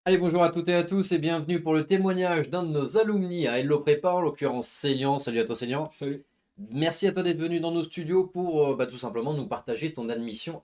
Allez, bonjour à toutes et à tous et bienvenue pour le témoignage d'un de nos alumni à Hello Prépa, en l'occurrence Célian. Salut à toi Célian. Salut. Merci à toi d'être venu dans nos studios pour tout simplement nous partager ton admission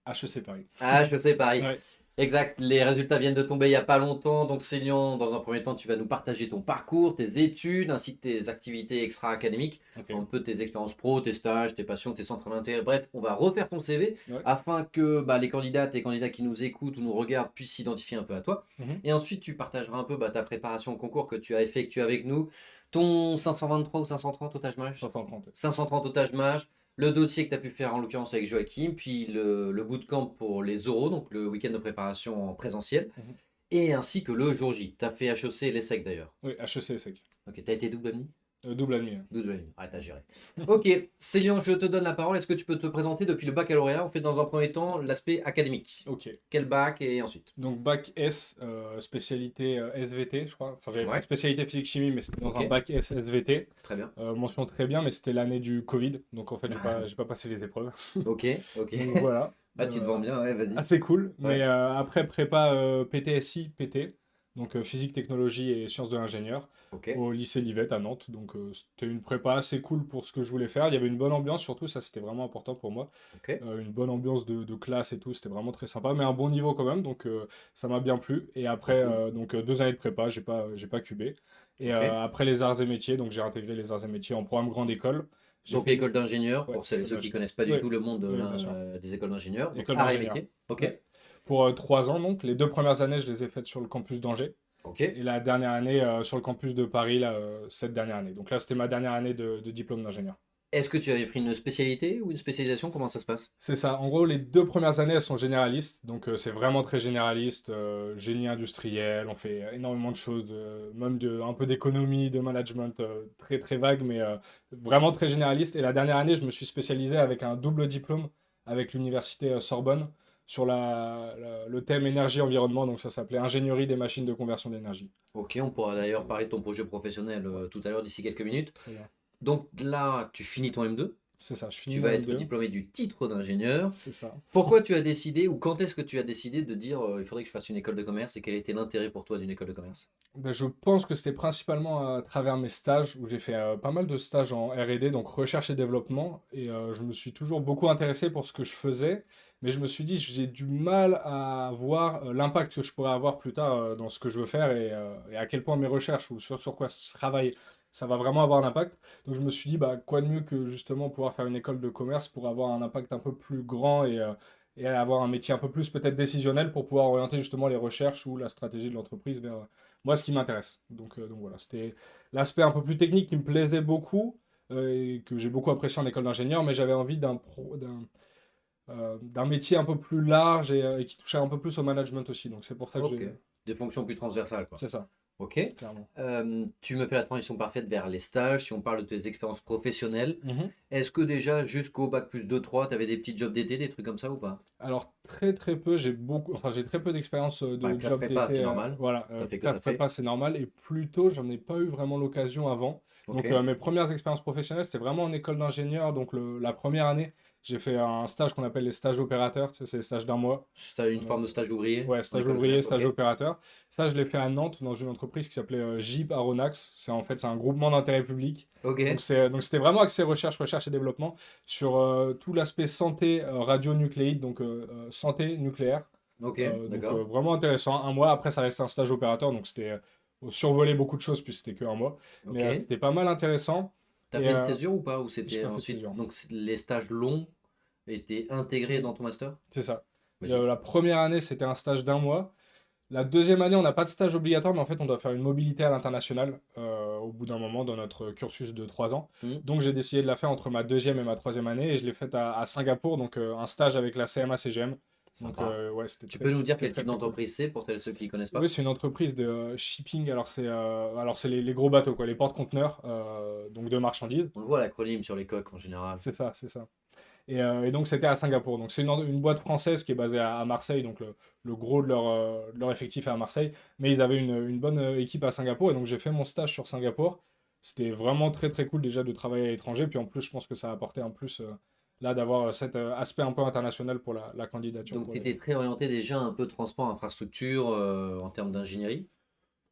HEC Paris. à HEC Paris. Ouais, Exact, les résultats viennent de tomber il n'y a pas longtemps. Donc Célian, dans un premier temps, tu vas nous partager ton parcours, tes études, ainsi que tes activités extra-académiques, ok. un peu tes expériences pro, tes stages, tes passions, tes centres d'intérêt. Bref, on va refaire ton CV Ouais. afin que les candidates et candidats qui nous écoutent ou nous regardent puissent s'identifier un peu à toi. Mhm. Et ensuite, tu partageras un peu ta préparation au concours que tu as effectué avec nous, ton 523 ou 530 otage mage 530. 530 otage mage, le dossier que tu as pu faire en l'occurrence avec Joachim, puis le bootcamp pour les oraux, donc le week-end de préparation en présentiel, Mhm. et ainsi que le jour J. Tu as fait HEC et l'ESSEC d'ailleurs. Oui, HEC SEC. Ok, tu as été double admis. Double admis. Double admis, ah, t'as géré. Ok, Célian, je te donne la parole. Est-ce que tu peux te présenter depuis le baccalauréat? On fait dans un premier temps l'aspect académique. Ok. Quel bac et ensuite? Donc bac S, spécialité SVT, je crois. Enfin, j'avais pris Ouais, spécialité physique-chimie, mais c'était dans ok, un bac S SVT. très bien. Mention très bien, mais c'était l'année du Covid. Donc en fait, Ah, j'ai pas passé les épreuves. ok, ok. Donc voilà. Ah, tu te vends bien, ouais, vas-y. Assez cool. Mais Ouais, après, prépa PTSI, PT, donc physique, technologie et sciences de l'ingénieur, ok, au lycée Livette à Nantes. Donc c'était une prépa assez cool pour ce que je voulais faire. Il y avait une bonne ambiance, surtout, ça c'était vraiment important pour moi. ok, Une bonne ambiance de classe et tout, c'était vraiment très sympa, mais un bon niveau quand même, donc ça m'a bien plu. Et ah, après, cool. 2 années de prépa, j'ai pas cubé. Et Ok. après les arts et métiers, donc j'ai intégré les arts et métiers en programme grande école. J'ai Donc fait une... école d'ingénieur, Ouais, pour celles et école ceux qui d'ingénieur. connaissent pas du Oui, tout le monde oui, bien sûr. des écoles d'ingénieurs, donc École arts et d'ingénieur. métiers. Ok, Ouais. Pour 3 ans, donc. Les 2 premières années, je les ai faites sur le campus d'Angers. ok. Et la dernière année, sur le campus de Paris, là, cette dernière année. Donc là, c'était ma dernière année de diplôme d'ingénieur. Est-ce que tu avais pris une spécialité ou une spécialisation? Comment ça se passe? C'est ça. En gros, les 2 premières années, elles sont généralistes. Donc c'est vraiment très généraliste. Génie industriel, on fait énormément de choses, un peu d'économie, de management, très très vague, mais vraiment très généraliste. Et la dernière année, je me suis spécialisé avec un double diplôme avec l'université Sorbonne sur le thème énergie-environnement. Donc ça s'appelait ingénierie des machines de conversion d'énergie. Ok, on pourra Donc d'ailleurs parler de ton projet professionnel ouais, tout à l'heure d'ici quelques minutes. très bien. Donc là, tu finis ton M2, C'est ça, je finis tu mon vas être M2. diplômé du titre d'ingénieur. C'est ça. Pourquoi tu as décidé ou quand est-ce que tu as décidé de dire il faudrait que je fasse une école de commerce et quel était l'intérêt pour toi d'une école de commerce? Ben, je pense que c'était principalement à travers mes stages, où j'ai fait pas mal de stages en R&D, donc recherche et développement, et je me suis toujours beaucoup intéressé pour ce que je faisais, mais je me suis dit, j'ai du mal à voir l'impact que je pourrais avoir plus tard dans ce que je veux faire, et à quel point mes recherches, ou sur quoi je travaille, ça va vraiment avoir un impact. Donc je me suis dit, bah, quoi de mieux que justement pouvoir faire une école de commerce pour avoir un impact un peu plus grand et avoir un métier un peu plus peut-être décisionnel pour pouvoir orienter justement les recherches ou la stratégie de l'entreprise vers moi ce qui m'intéresse. Donc voilà, c'était l'aspect un peu plus technique qui me plaisait beaucoup et que j'ai beaucoup apprécié en école d'ingénieur, mais j'avais envie d'un métier un peu plus large et qui touchait un peu plus au management aussi. Donc c'est pour ça que Ok, j'ai... des fonctions plus transversales quoi. C'est ça, Ok. clairement. Tu me fais la transition parfaite vers les stages, si on parle de tes expériences professionnelles. Mhm. Est-ce que déjà jusqu'au bac plus 2-3, tu avais des petits jobs d'été, des trucs comme ça ou pas? Alors très très peu, j'ai très peu d'expérience Ouais, de classe job prépa, d'été. c'est normal. Voilà, T'as fait que classe t'as fait. prépa c'est normal et plutôt j'en ai pas eu vraiment l'occasion avant. Ok. Donc mes premières expériences professionnelles c'était vraiment en école d'ingénieur. Donc la première année j'ai fait un stage qu'on appelle les stages opérateurs, tu sais, c'est les stages d'un mois. T'as une On a- forme de stage ouvrier Ouais, en stage école de ouvrier, commerce, stage ok. opérateur. Ça, je l'ai fait à Nantes dans une entreprise qui s'appelait Jeep Aronax. C'est un groupement d'intérêt public. Ok, Donc c'était vraiment axé recherche et développement sur tout l'aspect santé radionucléide, donc santé nucléaire. ok, Donc d'accord. vraiment intéressant. Un mois après, ça restait un stage opérateur, donc c'était survolé beaucoup de choses puis c'était que un mois. Mais Ok. c'était pas mal intéressant. T'as Et fait une césure ou pas? Ou j'ai c'était pas fait de ensuite. césure. Donc les stages longs étaient intégrés dans ton master? C'est ça. Vas-y. La première année, c'était un stage d'un mois. La deuxième année, on n'a pas de stage obligatoire, mais en fait, on doit faire une mobilité à l'international au bout d'un moment dans notre cursus de 3 ans. Hmm, Donc, j'ai décidé de la faire entre ma deuxième et ma troisième année, et je l'ai faite à Singapour, donc un stage avec la CMA-CGM. Donc, sympa. ouais, Tu peux nous dire c'était quel très type très cool. d'entreprise c'est pour celles et ceux qui ne connaissent Oui, pas? c'est une entreprise de shipping. Alors c'est les gros bateaux, quoi, les porte-conteneurs, donc de marchandises. On le voit l'acronyme sur les coques en général. C'est ça, c'est ça. Et donc c'était à Singapour. Donc c'est une boîte française qui est basée à Marseille, donc le gros de leur effectif est à Marseille, mais ils avaient une bonne équipe à Singapour, et donc j'ai fait mon stage sur Singapour. C'était vraiment très très cool déjà de travailler à l'étranger, puis en plus je pense que ça a apporté un plus là, d'avoir cet aspect un peu international pour la candidature Donc pour tu les... étais très orienté déjà un peu transport, infrastructure en termes d'ingénierie.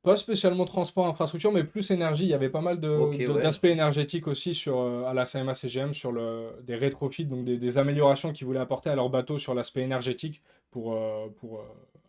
Pas spécialement transport, infrastructure, mais plus énergie. Il y avait pas mal Ok, ouais. d'aspects énergétiques aussi sur, à la CMA-CGM sur des rétrofits, donc des améliorations qu'ils voulaient apporter à leur bateau sur l'aspect énergétique pour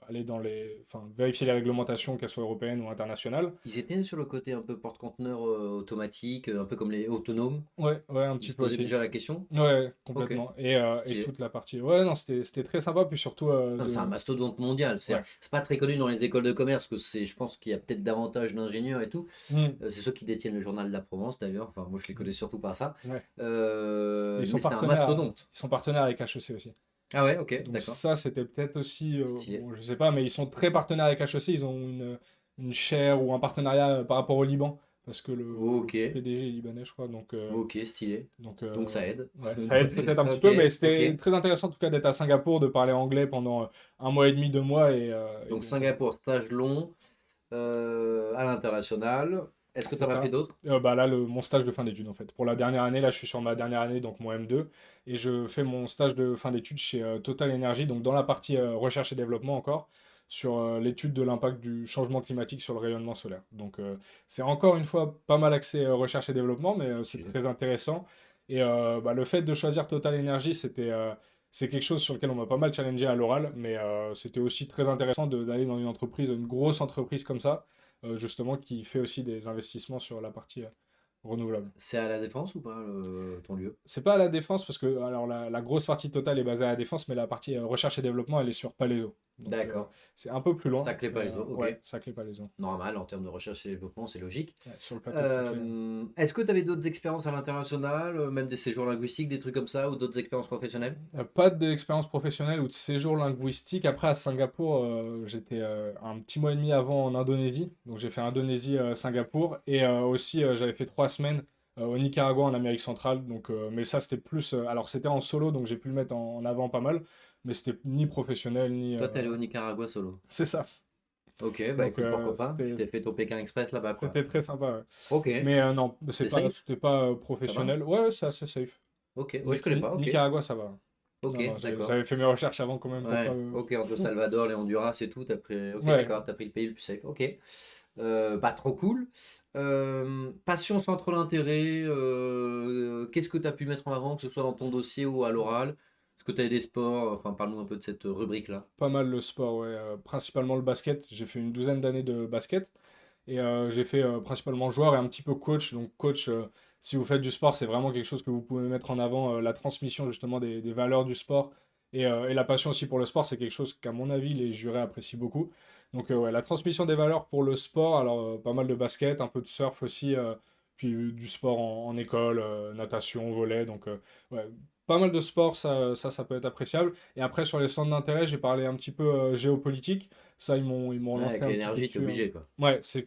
aller dans enfin, vérifier les réglementations, qu'elles soient européennes ou internationales. Ils étaient sur le côté un peu porte-conteneurs automatique, un peu comme les autonomes. Ouais, ouais, un Ils petit se peu posaient aussi. déjà la question. Ouais, Ok, complètement. Et stylé. toute la partie. Ouais, non, c'était très sympa. Puis surtout, Non, mais c'est un mastodonte mondial. ouais. C'est pas très connu dans les écoles de commerce, que c'est, je pense qu'il y a peut-être davantage d'ingénieurs et tout. Hmm. C'est ceux qui détiennent le journal de la Provence d'ailleurs. Enfin, moi je les connais surtout par ça. Ouais. Et Mais c'est un mastodonte. ils sont partenaires avec HEC aussi. Ah ouais, ok, Donc d'accord. ça, c'était peut-être aussi, Stylé. bon, je sais pas, mais ils sont très partenaires avec HEC. Ils ont une chaire ou un partenariat par rapport au Liban, parce que le Ok, PDG est libanais, je crois. ok, stylé. Donc Donc ça aide. ouais, ça aide peut-être un petit Ok, peu, mais ok. c'était très intéressant en tout cas d'être à Singapour, de parler anglais pendant un mois et demi, 2 mois, et Donc donc Singapour, stage long à l'international. Est-ce que tu c'est en as fait ça. d'autres? Bah là, mon stage de fin d'études en fait. Pour la dernière année, là, je suis sur ma dernière année, donc mon M2, et je fais mon stage de fin d'études chez Total Energy, donc dans la partie recherche et développement encore, sur l'étude de l'impact du changement climatique sur le rayonnement solaire. Donc c'est encore une fois pas mal axé recherche et développement, mais c'est Stylé. très intéressant. Et bah, le fait de choisir Total Energy, c'est quelque chose sur lequel on m'a pas mal challengé à l'oral, mais c'était aussi très intéressant d'aller dans une entreprise, une grosse entreprise comme ça, justement, qui fait aussi des investissements sur la partie renouvelable. C'est à la Défense ou pas ton lieu? C'est pas à la défense, parce que alors la grosse partie totale est basée à la défense, mais la partie recherche et développement, elle est sur Palaiseau. Donc D'accord. c'est un peu plus loin, Saclay mais Palaiseau, ok. ouais, Saclay-Palaiseau. Normal, en termes de recherche et développement, c'est logique. Ouais, sur le plateau de Saclay. Est-ce que tu avais d'autres expériences à l'international, même des séjours linguistiques, des trucs comme ça, ou d'autres expériences professionnelles? Pas d'expérience professionnelle ou de séjour linguistique. Après, à Singapour, j'étais un petit mois et demi avant en Indonésie. Donc j'ai fait Indonésie-Singapour. Et aussi, j'avais fait 3 semaines au Nicaragua, en Amérique centrale. Donc, mais ça, c'était plus... alors, c'était en solo, donc j'ai pu le mettre en avant pas mal. Mais c'était ni professionnel, ni... Toi, t'es allé au Nicaragua solo. C'est ça. Ok, bah Donc, écoute, pourquoi pas? Tu c'était t'es fait ton Pékin Express là-bas, quoi. c'était très sympa, ouais. Ok, Mais non, c'est safe? c'était pas Ça va? professionnel. Ouais, c'est assez safe. Ok, ouais, je connais pas, ok. Nicaragua, ça va. Ok, Non, non, d'accord. j'avais fait mes recherches avant quand même pour pas... Ouais, ok, entre Salvador et Honduras et tout, t'as pris... Ok, Ouais, d'accord, t'as pris le pays le plus safe. Ok, bah trop cool. Passion, centre d'intérêt, qu'est-ce que t'as pu mettre en avant, que ce soit dans ton dossier ou à l'oral? Est-ce que t'as des sports? Enfin, parle-nous un peu de cette rubrique-là. pas mal le sport, ouais. Principalement le basket. J'ai fait une douzaine d'années de basket. Et j'ai fait principalement joueur et un petit peu coach. Donc coach, si vous faites du sport, c'est vraiment quelque chose que vous pouvez mettre en avant. La transmission justement des valeurs du sport et la passion aussi pour le sport, c'est quelque chose qu'à mon avis, les jurés apprécient beaucoup. Donc ouais, la transmission des valeurs pour le sport, alors pas mal de basket, un peu de surf aussi, puis du sport en école, natation, volley. Donc ouais, pas mal de sport, ça peut être appréciable. Et après, sur les centres d'intérêt, j'ai parlé un petit peu géopolitique. Ça, ils m'ont Ouais, relancé avec un petit peu l'énergie, t'es dessus, hein. obligé, quoi. Ouais, c'est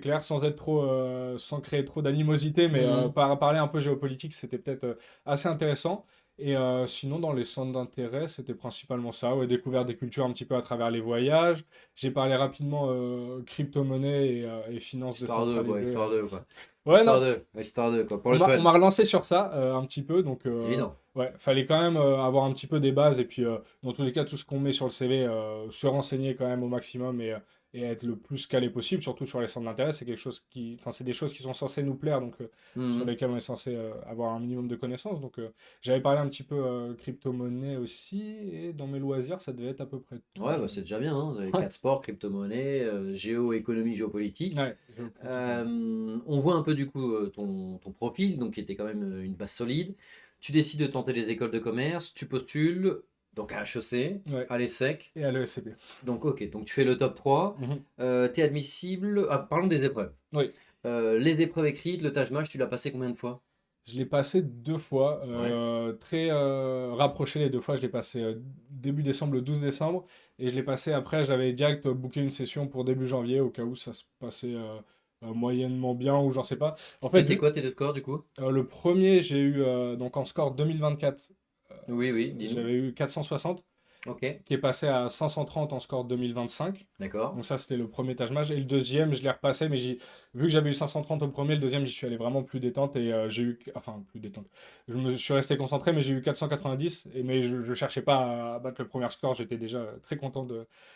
clair, sans être trop, sans créer trop d'animosité, mais Mhm. parler un peu géopolitique, c'était peut-être assez intéressant. Et sinon, dans les centres d'intérêt, c'était principalement ça, ouais, découvert des cultures un petit peu à travers les voyages. J'ai parlé rapidement crypto-monnaie et finances Histoire d'eux, quoi, décentralisées. histoire d'eux, quoi. Ouais, non, Histoire d'eux, quoi, pour on le m'a on fun. m'a relancé sur ça un petit peu, donc Évident. ouais, fallait quand même avoir un petit peu des bases et puis dans tous les cas, tout ce qu'on met sur le CV, se renseigner quand même au maximum et être le plus calé possible, surtout sur les centres d'intérêt, c'est quelque chose qui, enfin, c'est des choses qui sont censées nous plaire, donc sur Mhm. lesquelles on est censé avoir un minimum de connaissances. Donc j'avais parlé un petit peu crypto-monnaie aussi, et dans mes loisirs, ça devait être à peu près tout, Ouais, je bah, c'est déjà bien, hein. Vous avez Ouais, 4 sports, crypto-monnaie, économie, géopolitique. ouais, géopolitique, ouais. On voit un peu du coup ton profil, donc qui était quand même une base solide. Tu décides de tenter les écoles de commerce, tu postules, donc à HEC, Ouais, à l'ESSEC. et à l'ESCP. Donc ok, donc tu fais le top 3. Mhm. Tu es admissible. Ah, parlons des épreuves. Oui. Les épreuves écrites, le Taj Mahal, tu l'as passé combien de fois? Je l'ai passé 2 fois, Ouais. très rapproché les 2 fois. Je l'ai passé début décembre, le 12 décembre, et je l'ai passé après. J'avais direct booké une session pour début janvier, au cas où ça se passait moyennement bien, ou j'en sais pas. En fait, C'était quoi tes deux scores du coup? le premier, j'ai eu, donc en score 2024, Oui, oui, dis-nous. j'avais eu 460. Ok, qui est passé à 530 en score 2025. d'accord. Donc ça, c'était le premier Taj Mahal. Et le deuxième, je l'ai repassé, mais vu que j'avais eu 530 au premier, le deuxième, j'y suis allé vraiment plus détente et j'ai eu... Enfin, plus détente. Je suis resté concentré, mais j'ai eu 490. Mais je ne cherchais pas à battre le premier score. J'étais déjà très content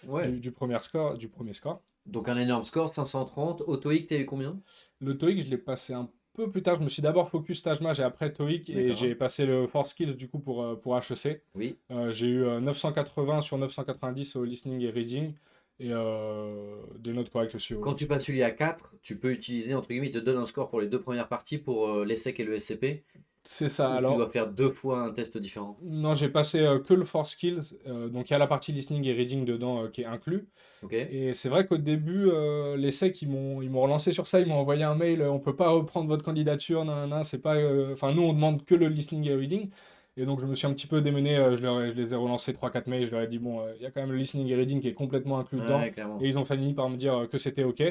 Ouais. du premier score, du premier score. Donc un énorme score, 530. Au TOEIC, t'as eu combien? Le TOEIC, je l'ai passé un peu plus tard. Je me suis d'abord focus Taj Mahal et après TOEIC. Et D'accord. j'ai passé le Force Skills du coup pour HEC. Oui. J'ai eu 980 sur 990 au listening et reading. Et des notes correctes aussi Quand au tu passes speech. celui à 4, tu peux utiliser, entre guillemets, il te donne un score pour les deux premières parties pour l'ESSEC et le SCP, C'est ça. ou tu dois Alors, faire deux fois un test différent. non, j'ai passé que le Force Skills. Donc, il y a la partie listening et reading dedans qui est inclus. Ok? Et c'est vrai qu'au début, les SEC, ils m'ont relancé sur ça. Ils m'ont envoyé un mail. On peut pas reprendre votre candidature. Non, non, c'est pas. Enfin, nous, on demande que le listening et reading. Et donc, je me suis un petit peu démené. Je les ai relancés 3 4 mails. Je leur ai dit, bon, il y a quand même le listening et reading qui est complètement inclus dedans. Ouais, clairement. Et ils ont fini par me dire que c'était OK.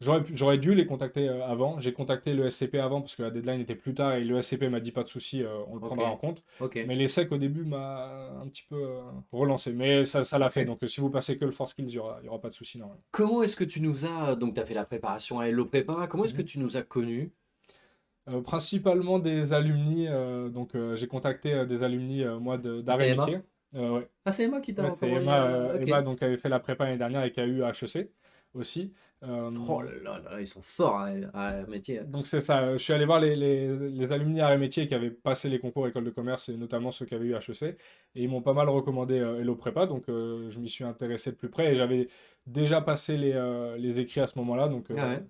J'aurais dû les contacter avant. J'ai contacté le SCP avant parce que la deadline était plus tard et le SCP m'a dit pas de souci, on le Ok. prendra en compte. Ok. Mais l'ESSEC au début m'a un petit peu relancé. Mais ça l'a fait. Ok. Donc si vous passez que le Force Skills, il y aura pas de souci normalement. Comment est-ce que tu nous as, donc tu as fait la préparation à Hello Prépa, comment est-ce que Mhm. tu nous as connus? Principalement des alumni. Donc j'ai contacté des alumni, moi, Ah, d'art et c'est métier. Emma? Ouais. Ah, c'est Emma qui t'a Ouais, c'est recommandé Ok. Emma donc, qui avait fait la prépa l'année dernière et qui a eu HEC aussi. Oh là là là là, ils sont forts à métier. Donc c'est ça, je suis allé voir les alumni arts et métiers qui avaient passé les concours école de commerce et notamment ceux qui avaient eu HEC et ils m'ont pas mal recommandé Hello Prépa donc je m'y suis intéressé de plus près et j'avais déjà passé les écrits à ce moment-là Ah ouais.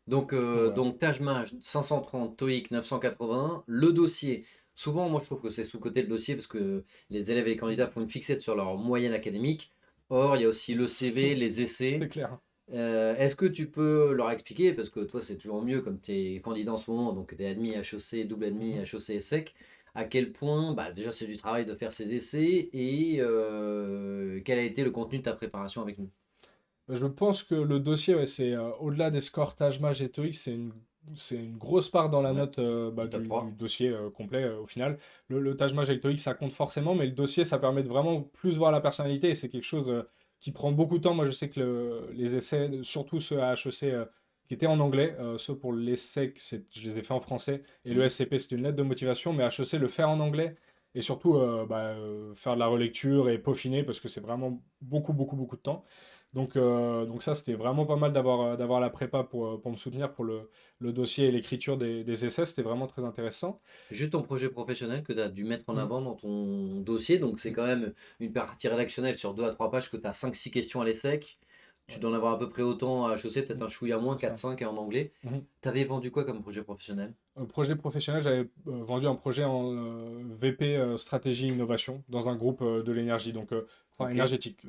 donc voilà. Donc Taj Mahal 530, TOEIC 980, le dossier. Souvent, moi je trouve que c'est sous-coté le dossier parce que les élèves et les candidats font une fixette sur leur moyenne académique. Or, il y a aussi le CV, les essais. C'est clair. Est-ce que tu peux leur expliquer, parce que toi c'est toujours mieux comme tu es candidat en ce moment, donc tu es admis HEC, double admis Mhm. HEC et SEC, à quel point bah, déjà c'est du travail de faire ces essais et quel a été le contenu de ta préparation avec nous? Je pense que le dossier, ouais, c'est au-delà des scores Taj Mahal et TOEIC, c'est une grosse part dans la Ouais, note du top du 3. dossier complet au final. Le Taj Mahal et le TOEIC, ça compte forcément, mais le dossier, ça permet de vraiment plus voir la personnalité et c'est quelque chose qui prend beaucoup de temps. Moi, je sais que les essais, surtout ceux à HEC qui étaient en anglais, ceux pour l'ESSEC, je les ai fait en français et le Mhm. SCP, c'était une lettre de motivation, mais HEC, le faire en anglais et surtout faire de la relecture et peaufiner parce que c'est vraiment beaucoup, beaucoup, beaucoup de temps. Donc ça, c'était vraiment pas mal d'avoir la prépa pour me soutenir pour le dossier et l'écriture des essais. C'était vraiment très intéressant. Juste ton projet professionnel que tu as dû mettre en Mm, avant dans ton dossier, donc c'est mm, quand même une partie rédactionnelle sur 2 à 3 pages que tu as 5-6 questions à l'ESSEC. Tu ouais, dois en avoir à peu près autant à HEC, peut-être mm, un chouïa moins, c'est ça. 4-5 et en anglais. Mhm. Tu avais vendu quoi comme projet professionnel? Projet professionnel, j'avais vendu un projet en VP stratégie innovation dans un groupe de l'énergie, donc enfin Ok, énergétique,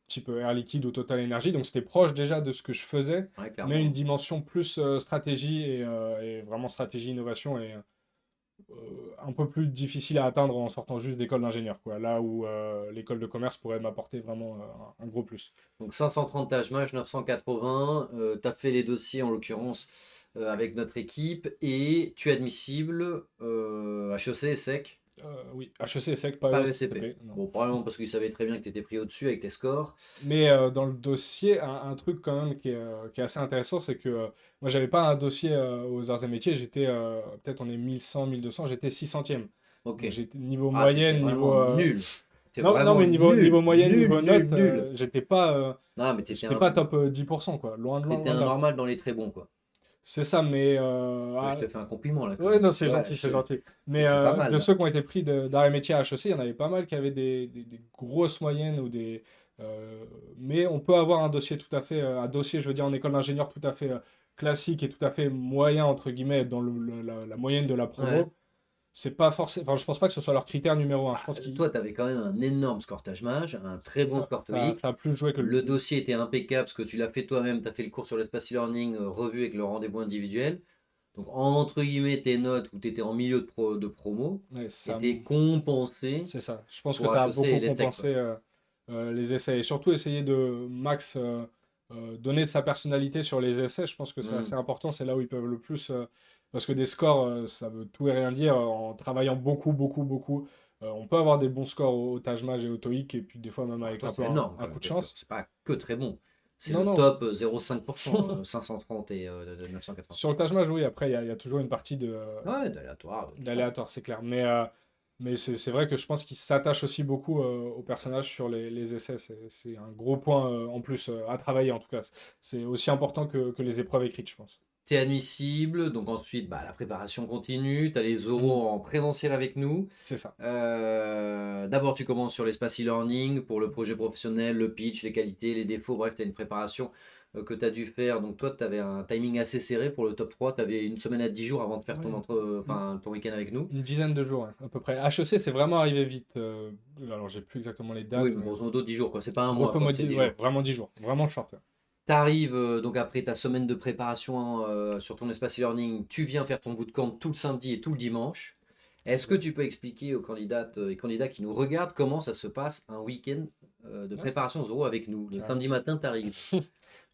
type Air Liquide ou Total Energy. Donc c'était proche déjà de ce que je faisais, ouais, mais une clairement. dimension plus stratégie et vraiment stratégie innovation et un peu plus difficile à atteindre en sortant juste d'école d'ingénieur, quoi. Là où l'école de commerce pourrait m'apporter vraiment un gros plus. Donc 530 tâches match, 980. Tu as fait les dossiers en l'occurrence avec notre équipe et tu es admissible HEC, SEC, Oui, HEC et SEC, pas pas ESCP. ESCP, non. Bon, probablement parce qu'ils savaient très bien que tu étais pris au-dessus avec tes scores. Mais dans le dossier, un truc quand même qui est assez intéressant, c'est que moi, j'avais pas un dossier aux arts et métiers, j'étais, peut-être on est 1100, 1200, j'étais 600e. Ok. Donc j'étais niveau Ah, t'étais moyenne, vraiment niveau... nul. T'es Non, non, vraiment mais niveau nul, moyenne, nul, niveau nul, note, nul. Non, mais j'étais pas top 10%, quoi. Loin, loin, t'étais loin de un là. normal dans les très bons, quoi. C'est ça, mais... Je te fais un compliment là quand Ouais, même. non, c'est Ouais, gentil, c'est gentil. Mais c'est pas mal de là. ceux qui ont été pris d'art et métier à HEC, il y en avait pas mal qui avaient des grosses moyennes ou des. Mais on peut avoir un dossier tout à fait, un dossier, je veux dire, en école d'ingénieur tout à fait classique et tout à fait moyen, entre guillemets, être dans la moyenne de la Ouais. promo. C'est pas forcément. Enfin, je pense pas que ce soit leur critère numéro un. Je Bah, pense qu'ils. toi, tu avais quand même un énorme score Taj-Maj, un très bon score Ça TOEIC. a plus joué que Le le. dossier était impeccable parce que tu l'as fait toi-même, tu as fait le cours sur l'espace e-learning revu avec le rendez-vous individuel. Donc, entre guillemets, tes notes où tu étais en milieu de promo Ouais, étaient compensées c'est ça. Je pense que pour ça a HEC beaucoup et l'ESSEC, quoi. compensé les essais. Et surtout essayer de max donner de sa personnalité sur les essais, je pense que c'est assez Hmm. important. C'est là où ils peuvent le plus. Parce que des scores, ça veut tout et rien dire. En travaillant beaucoup, beaucoup, beaucoup, on peut avoir des bons scores au Taj Mahal et au TOEIC, et puis des fois même Bon, avec toi, un c'est peu énorme un quand coup même de tes scores. chance. C'est pas que très bon. C'est Non, le non. top 0,5%, 530 et de 980. Sur le Taj Mahal, oui, après, il y a toujours une partie Ouais, d'aléatoire, de tout ça. d'aléatoire, c'est clair. Mais c'est vrai que je pense qu'il s'attache aussi beaucoup au personnage sur les essais. C'est un gros point en plus à travailler, en tout cas. C'est aussi important que les épreuves écrites, je pense. T'es admissible, donc ensuite, bah, la préparation continue. Tu as les Mhm. oraux en présentiel avec nous. C'est ça. D'abord, tu commences sur l'espace e-learning pour le projet professionnel, le pitch, les qualités, les défauts. Bref, tu as une préparation que tu as dû faire. Donc, toi, tu avais un timing assez serré pour le top 3. Tu avais une semaine à 10 jours avant de faire Ouais, enfin, ton week-end avec nous. une dizaine de jours, ouais, à peu près. HEC, c'est vraiment arrivé vite. Alors, j'ai plus exactement les Oui, dates, mais mais grosso modo, 10 jours, quoi. C'est pas un mois, grosso quoi. C'est modo, 10 ouais, jours. vraiment 10 jours. Vraiment short. Ouais. Tu arrives donc après ta semaine de préparation sur ton espace e-learning. Tu viens faire ton bootcamp tout le samedi et tout le dimanche. C'est Est-ce que ça. tu peux expliquer aux candidates et candidats qui nous regardent comment ça se passe un week-end de Ouais, préparation aux oraux avec nous? Le carrément. samedi matin, tu arrives.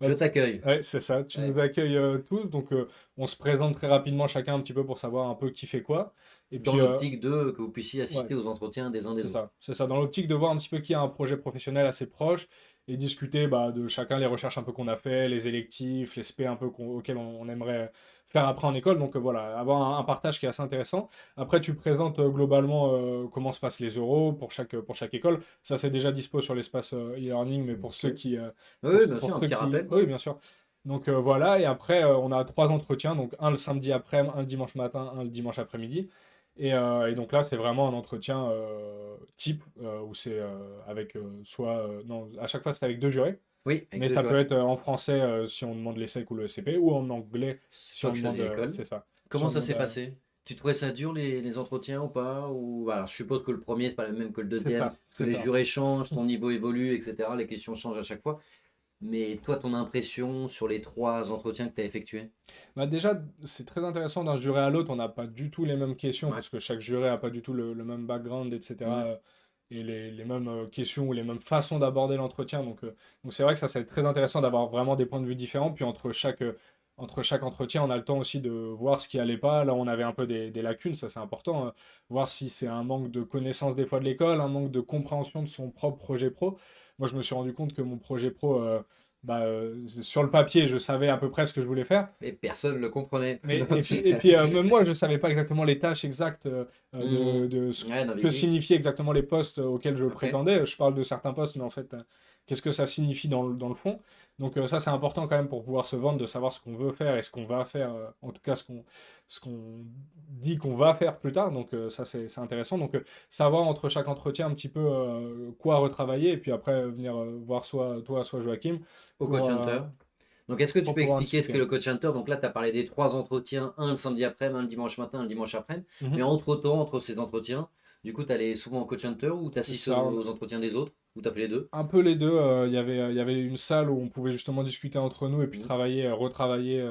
Bah, Je t'accueille. ouais, c'est ça. Tu Ouais. nous accueilles tous, donc on se présente très rapidement chacun un petit peu pour savoir un peu qui fait quoi. Et Dans puis, l'optique de que vous puissiez ouais, assister aux entretiens des uns des c'est autres. ça. C'est ça. Dans l'optique de voir un petit peu qui a un projet professionnel assez proche et discuter bah, de chacun les recherches un peu qu'on a fait, les électifs, les spé un peu auxquels on aimerait faire après en école. Donc voilà, avoir un partage qui est assez intéressant. Après, tu présentes globalement comment se passent les euros pour chaque école. Ça, c'est déjà dispo sur l'espace e-learning, mais pour Ok. ceux qui, Oui, bien pour sûr, un ceux petit qui, rappel, oui, quoi. bien sûr. Donc voilà, et après, on a trois entretiens, donc un le samedi après-midi, un le dimanche matin, un le dimanche après-midi. Et donc là, c'est vraiment un entretien type où c'est avec soit. Non, à chaque fois, c'est avec deux jurés, Oui, avec mais deux ça peut jurés. être en français si on demande l'ESSEC ou le ECP, ou en anglais C'est si toi on qui demande. choisis l'école. C'est ça. Si Comment on ça demande. s'est passé? Tu trouvais ça dur les entretiens ou pas? Ou alors je suppose que le premier c'est pas le même que le C'est deuxième, ça, que c'est les ça. jurés changent, ton niveau évolue, etc. Les questions changent à chaque fois. Mais toi, ton impression sur les trois entretiens que tu as effectués? Bah déjà, c'est très intéressant d'un juré à l'autre, on n'a pas du tout les mêmes questions, Ouais. parce que chaque juré n'a pas du tout le même background, etc. Mm. Et les mêmes questions ou les mêmes façons d'aborder l'entretien. Donc c'est vrai que ça, c'est très intéressant d'avoir vraiment des points de vue différents. Puis entre chaque entretien, on a le temps aussi de voir ce qui allait pas. Là, on avait un peu des lacunes, ça c'est important. Voir si c'est un manque de connaissance des fois de l'école, un manque de compréhension de son propre projet pro. Moi, je me suis rendu compte que mon projet pro, bah, sur le papier, je savais à peu près ce que je voulais faire. Et personne ne le comprenait. Et puis même moi, je ne savais pas exactement les tâches exactes Mm. de ce Ouais, que naviguer. signifiaient exactement les postes auxquels je Ok. prétendais. Je parle de certains postes, mais en fait, qu'est-ce que ça signifie dans le fond? Donc ça, c'est important quand même pour pouvoir se vendre, de savoir ce qu'on veut faire et ce qu'on va faire, en tout cas ce qu'on dit qu'on va faire plus tard. Donc ça, c'est intéressant. Donc savoir entre chaque entretien un petit peu quoi retravailler, et puis après venir voir soit toi, soit Joachim, Au pour, Coach euh, Hunter. Donc, est-ce que tu pour peux pouvoir en expliquer ce discuter. qu'est le Coach Hunter? Donc là, tu as parlé des trois entretiens, un le samedi après-midi, un le dimanche matin, un le dimanche après-midi. Mais Mhm. entre-temps, entre ces entretiens, du coup, tu allais souvent au Coach Hunter ou tu C'est assistes ça. aux entretiens des autres? Ou tu as fait les deux? Un peu les deux. Il y avait une salle où on pouvait justement discuter entre nous et puis Mhm. travailler, retravailler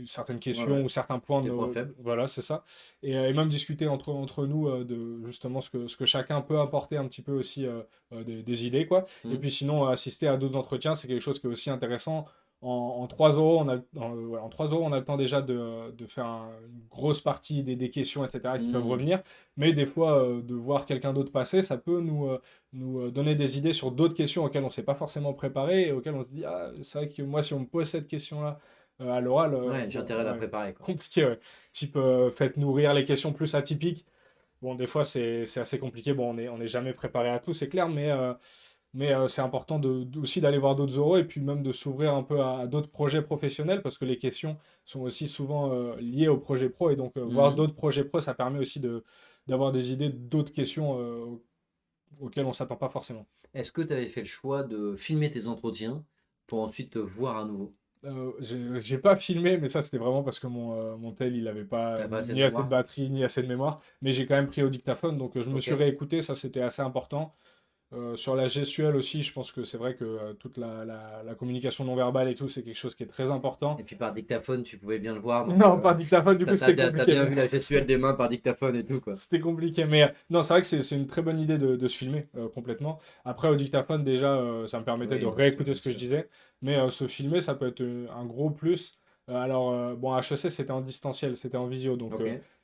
certaines Ouais, questions ouais. ou certains points Tes points faibles. voilà, c'est ça. Et même discuter entre nous de justement ce que chacun peut apporter un petit peu aussi des idées, quoi. Et Mhm. puis sinon, assister à d'autres entretiens, c'est quelque chose qui est aussi intéressant. En 3 euros, ouais, en 3 euros, on a le temps déjà de faire une grosse partie des questions, etc., qui peuvent Mhm. revenir. Mais des fois, de voir quelqu'un d'autre passer, ça peut nous donner des idées sur d'autres questions auxquelles on ne s'est pas forcément préparé et auxquelles on se dit, ah, c'est vrai que moi, si on me pose cette question-là à l'oral, Ouais, j'ai bon, intérêt à la ouais, préparer, quoi. compliqué, ouais. Type, faites nourrir les questions plus atypiques. Bon, des fois, c'est assez compliqué. Bon, on est jamais préparé à tout, c'est clair, mais c'est important aussi d'aller voir d'autres oraux et puis même de s'ouvrir un peu à d'autres projets professionnels parce que les questions sont aussi souvent liées au projet pro et donc voir Mhm. d'autres projets pro, ça permet aussi d'avoir des idées d'autres questions auxquelles on s'attend pas forcément. Est-ce que tu avais fait le choix de filmer tes entretiens pour ensuite te voir à nouveau? J'ai pas filmé, mais ça c'était vraiment parce que mon tel il avait pas T'as pas assez de ni assez de mémoire? batterie ni assez de mémoire, mais j'ai quand même pris au dictaphone donc je me Ok. suis réécouté, ça c'était assez important. Sur la gestuelle aussi, je pense que c'est vrai que toute la communication non verbale et tout, c'est quelque chose qui est très important. Et puis par dictaphone, tu pouvais bien le voir, donc Non, par dictaphone, du coup, c'était t'as compliqué. bien vu la gestuelle des mains par dictaphone et tout, quoi. C'était compliqué, mais non, c'est vrai que c'est une très bonne idée de se filmer complètement. Après, au dictaphone, déjà, ça me permettait de Oui, bien sûr, réécouter bien ce que je sûr. disais, mais se filmer, ça peut être un gros plus. Alors, bon, à HEC, c'était en distanciel, c'était en visio, donc Ok.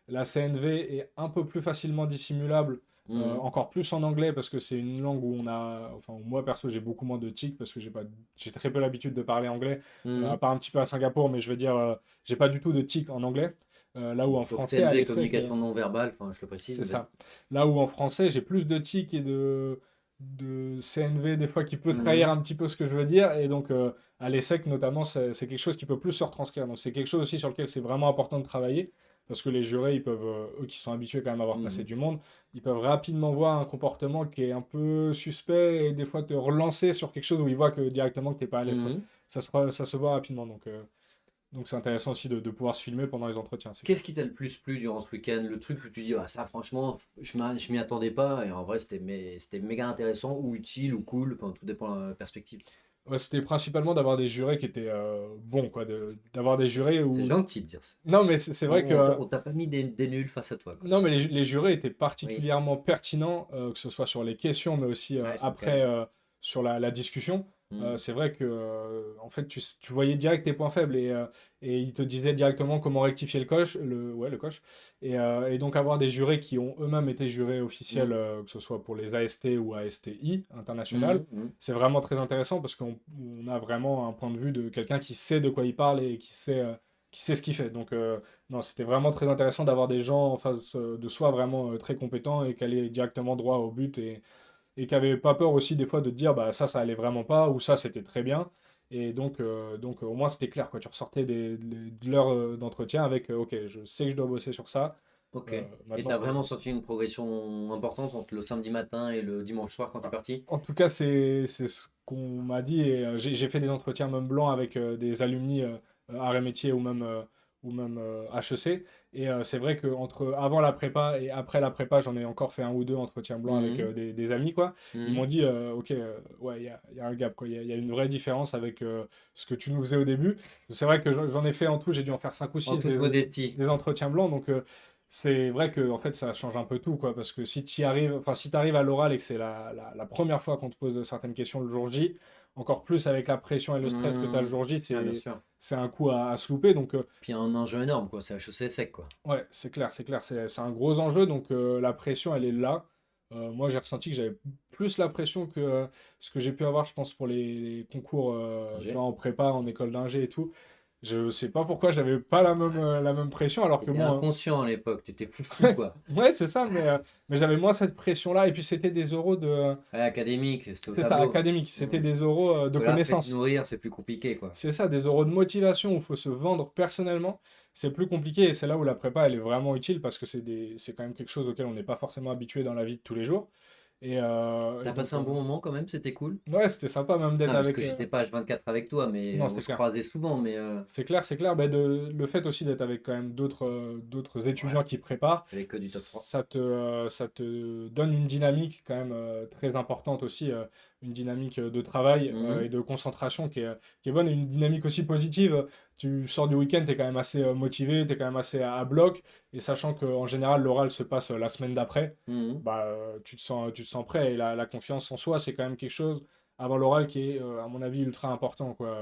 la CNV est un peu plus facilement dissimulable, Mhm. encore plus en anglais, parce que c'est une langue où enfin, où moi, perso, j'ai beaucoup moins de tics, parce que j'ai très peu l'habitude de parler anglais, à Mhm. part un petit peu à Singapour, mais je veux dire, j'ai pas du tout de tics en anglais. Là où en Donc français, à CNV, l'ESSEC, communication non verbale, enfin je le précise, c'est mais vas-y. ça. Là où en français, j'ai plus de tics et de CNV des fois qui peut trahir Mhm. un petit peu ce que je veux dire. Et donc, à l'ESSEC notamment, c'est quelque chose qui peut plus se retranscrire. Donc, c'est quelque chose aussi sur lequel c'est vraiment important de travailler. Parce que les jurés, ils peuvent, eux qui sont habitués quand même à avoir passé Mhm. du monde, ils peuvent rapidement voir un comportement qui est un peu suspect et des fois te relancer sur quelque chose où ils voient que directement que t'es pas à l'aise, quoi. Mhm. Ça se voit rapidement. Donc c'est intéressant aussi de pouvoir se filmer pendant les entretiens, c'est clair. Qu'est-ce qui t'a le plus plu durant ce week-end? Le truc où tu dis, ah, ça franchement, je m'y attendais pas, et en vrai c'était méga intéressant, ou utile, ou cool, enfin, tout dépend de la perspective. Ouais, c'était principalement d'avoir des jurés qui étaient bons, quoi. D'avoir des jurés C'est où. gentil de dire ça. Non, mais c'est vrai que. On t'a pas mis des nuls face à toi, quoi. Non, mais les jurés étaient Oui, particulièrement pertinents, que ce soit sur les questions, mais aussi ah, ils sont après calés. sur la discussion. Mhm. C'est vrai que, en fait, tu voyais direct tes points faibles et ils te disaient directement comment rectifier ouais, le coche. Et donc avoir des jurés qui ont eux-mêmes été jurés officiels, Mhm. que ce soit pour les AST ou ASTI international, Mhm. Mhm. c'est vraiment très intéressant parce qu'on a vraiment un point de vue de quelqu'un qui sait de quoi il parle et qui sait ce qu'il fait. Donc, non, c'était vraiment très intéressant d'avoir des gens en face de soi vraiment très compétents et qui allaient directement droit au but et qui n'avaient pas peur aussi des fois de te dire bah ça allait vraiment pas ou ça c'était très bien. Et donc au moins c'était clair quoi. Tu ressortais de l'heure d'entretien avec ok, je sais que je dois bosser sur ça. Ok. Et Maintenant t'as c'est. vraiment senti une progression importante entre le samedi matin et le dimanche soir quand t'es parti? En tout cas, c'est ce qu'on m'a dit et j'ai fait des entretiens même blancs avec des alumni arts et métiers ou même HEC. Et c'est vrai que entre avant la prépa et après la prépa, j'en ai encore fait un ou deux entretiens blancs avec Mhm. des amis, quoi. Ils m'ont Mhm. dit, ok, ouais, il y a un gap, quoi. Il y a une vraie différence avec ce que tu nous faisais au début. C'est vrai que j'en ai fait en tout, j'ai dû en faire 5 ou En 6 toute modestie. des entretiens blancs. Donc, c'est vrai que en fait, ça change un peu tout, quoi. Parce que si tu arrives, enfin, si tu arrives à l'oral et que c'est la première fois qu'on te pose certaines questions le jour J, encore plus avec la pression et le stress que tu as le Mhm. jour J, Ah, bien sûr. c'est un coup à se louper. Donc, Puis un enjeu énorme, quoi. C'est HEC sec, quoi. ouais, c'est clair, c'est clair. C'est un gros enjeu. Donc, la pression, elle est là. Moi, j'ai ressenti que j'avais plus la pression que ce que j'ai pu avoir, je pense, pour les concours, tu vois, Ingé. en prépa, en école d'ingé et tout. Je sais pas pourquoi j'avais pas la même pression, alors que T'étais bon, inconscient à l'époque, t'étais foufou, quoi. ouais, c'est ça, mais j'avais moins cette pression-là. Et puis c'était des oraux de. Ouais, académique, c'était au C'est ça, tableau. académique. C'était Mhm. des oraux de Que là, faites connaissances. nourrir, c'est plus compliqué, quoi. C'est ça, des oraux de motivation où il faut se vendre personnellement. C'est plus compliqué et c'est là où la prépa, elle est vraiment utile parce que c'est quand même quelque chose auquel on n'est pas forcément habitué dans la vie de tous les jours. Et T'as donc, passé un bon moment quand même, c'était cool. ouais, c'était sympa même d'être Non, parce que avec. j'étais pas H24 avec toi, mais Non, on c'était se clair. croisait souvent, mais C'est clair, c'est clair. Ben, le fait aussi d'être avec quand même d'autres ouais, étudiants qui préparent, avec que du top 3. ça te donne une dynamique quand même très importante aussi, une dynamique de travail et Mhm. de concentration qui est bonne et une dynamique aussi positive. Tu sors du week-end, tu es quand même assez motivé, tu es quand même assez à bloc et sachant qu'en général l'oral se passe la semaine d'après, Mhm. bah, tu te sens prêt et la confiance en soi, c'est quand même quelque chose avant l'oral qui est à mon avis ultra important, quoi.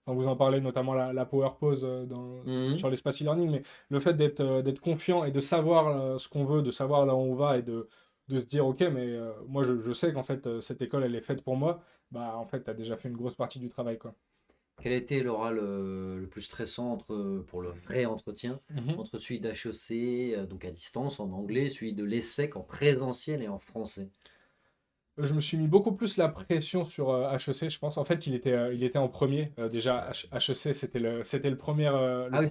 Enfin, vous en parlez notamment la power pose Mhm. sur l'espace e-learning, mais le fait d'être confiant et de savoir ce qu'on veut, de savoir là où on va et de se dire, ok, mais moi je sais qu'en fait cette école elle est faite pour moi, bah en fait tu as déjà fait une grosse partie du travail, quoi. Quel a été l'oral le plus stressant pour le vrai entretien, Mhm. entre celui d'HEC, donc à distance en anglais, celui de l'ESSEC en présentiel et en français? Je me suis mis beaucoup plus la pression sur HEC, je pense. En fait, il était en premier. Déjà, HEC, c'était le Ah oui, c'était premier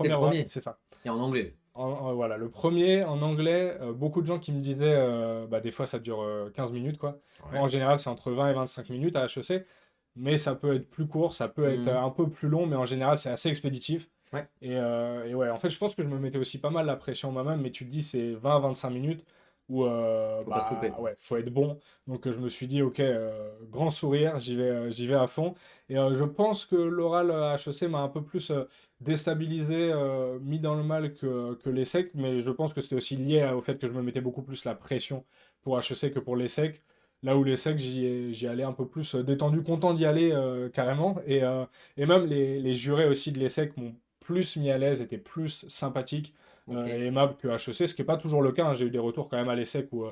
le oral, premier. c'est ça. Et en anglais. Voilà, le premier en anglais, beaucoup de gens qui me disaient, bah, des fois ça dure 15 minutes, quoi. Moi, en Ouais. général, c'est entre 20 et 25 minutes à HEC, mais ça peut être plus court, ça peut être Mhm. un peu plus long, mais en général, c'est assez expéditif. Ouais. Et ouais, en fait, je pense que je me mettais aussi pas mal la pression moi-même, mais tu te dis, c'est 20 à 25 minutes. où Faut pas se louper. ouais, faut être bon. Donc je me suis dit, ok, grand sourire, j'y vais à fond. Et je pense que l'oral à HEC m'a un peu plus déstabilisé, mis dans le mal que l'ESSEC, mais je pense que c'était aussi lié au fait que je me mettais beaucoup plus la pression pour HEC que pour l'ESSEC. Là où l'ESSEC, j'y allais un peu plus détendu, content d'y aller carrément. Et même les jurés aussi de l'ESSEC m'ont plus mis à l'aise, étaient plus sympathiques Ok. et aimable que HEC, ce qui n'est pas toujours le cas, hein. J'ai eu des retours quand même à l'ESSEC où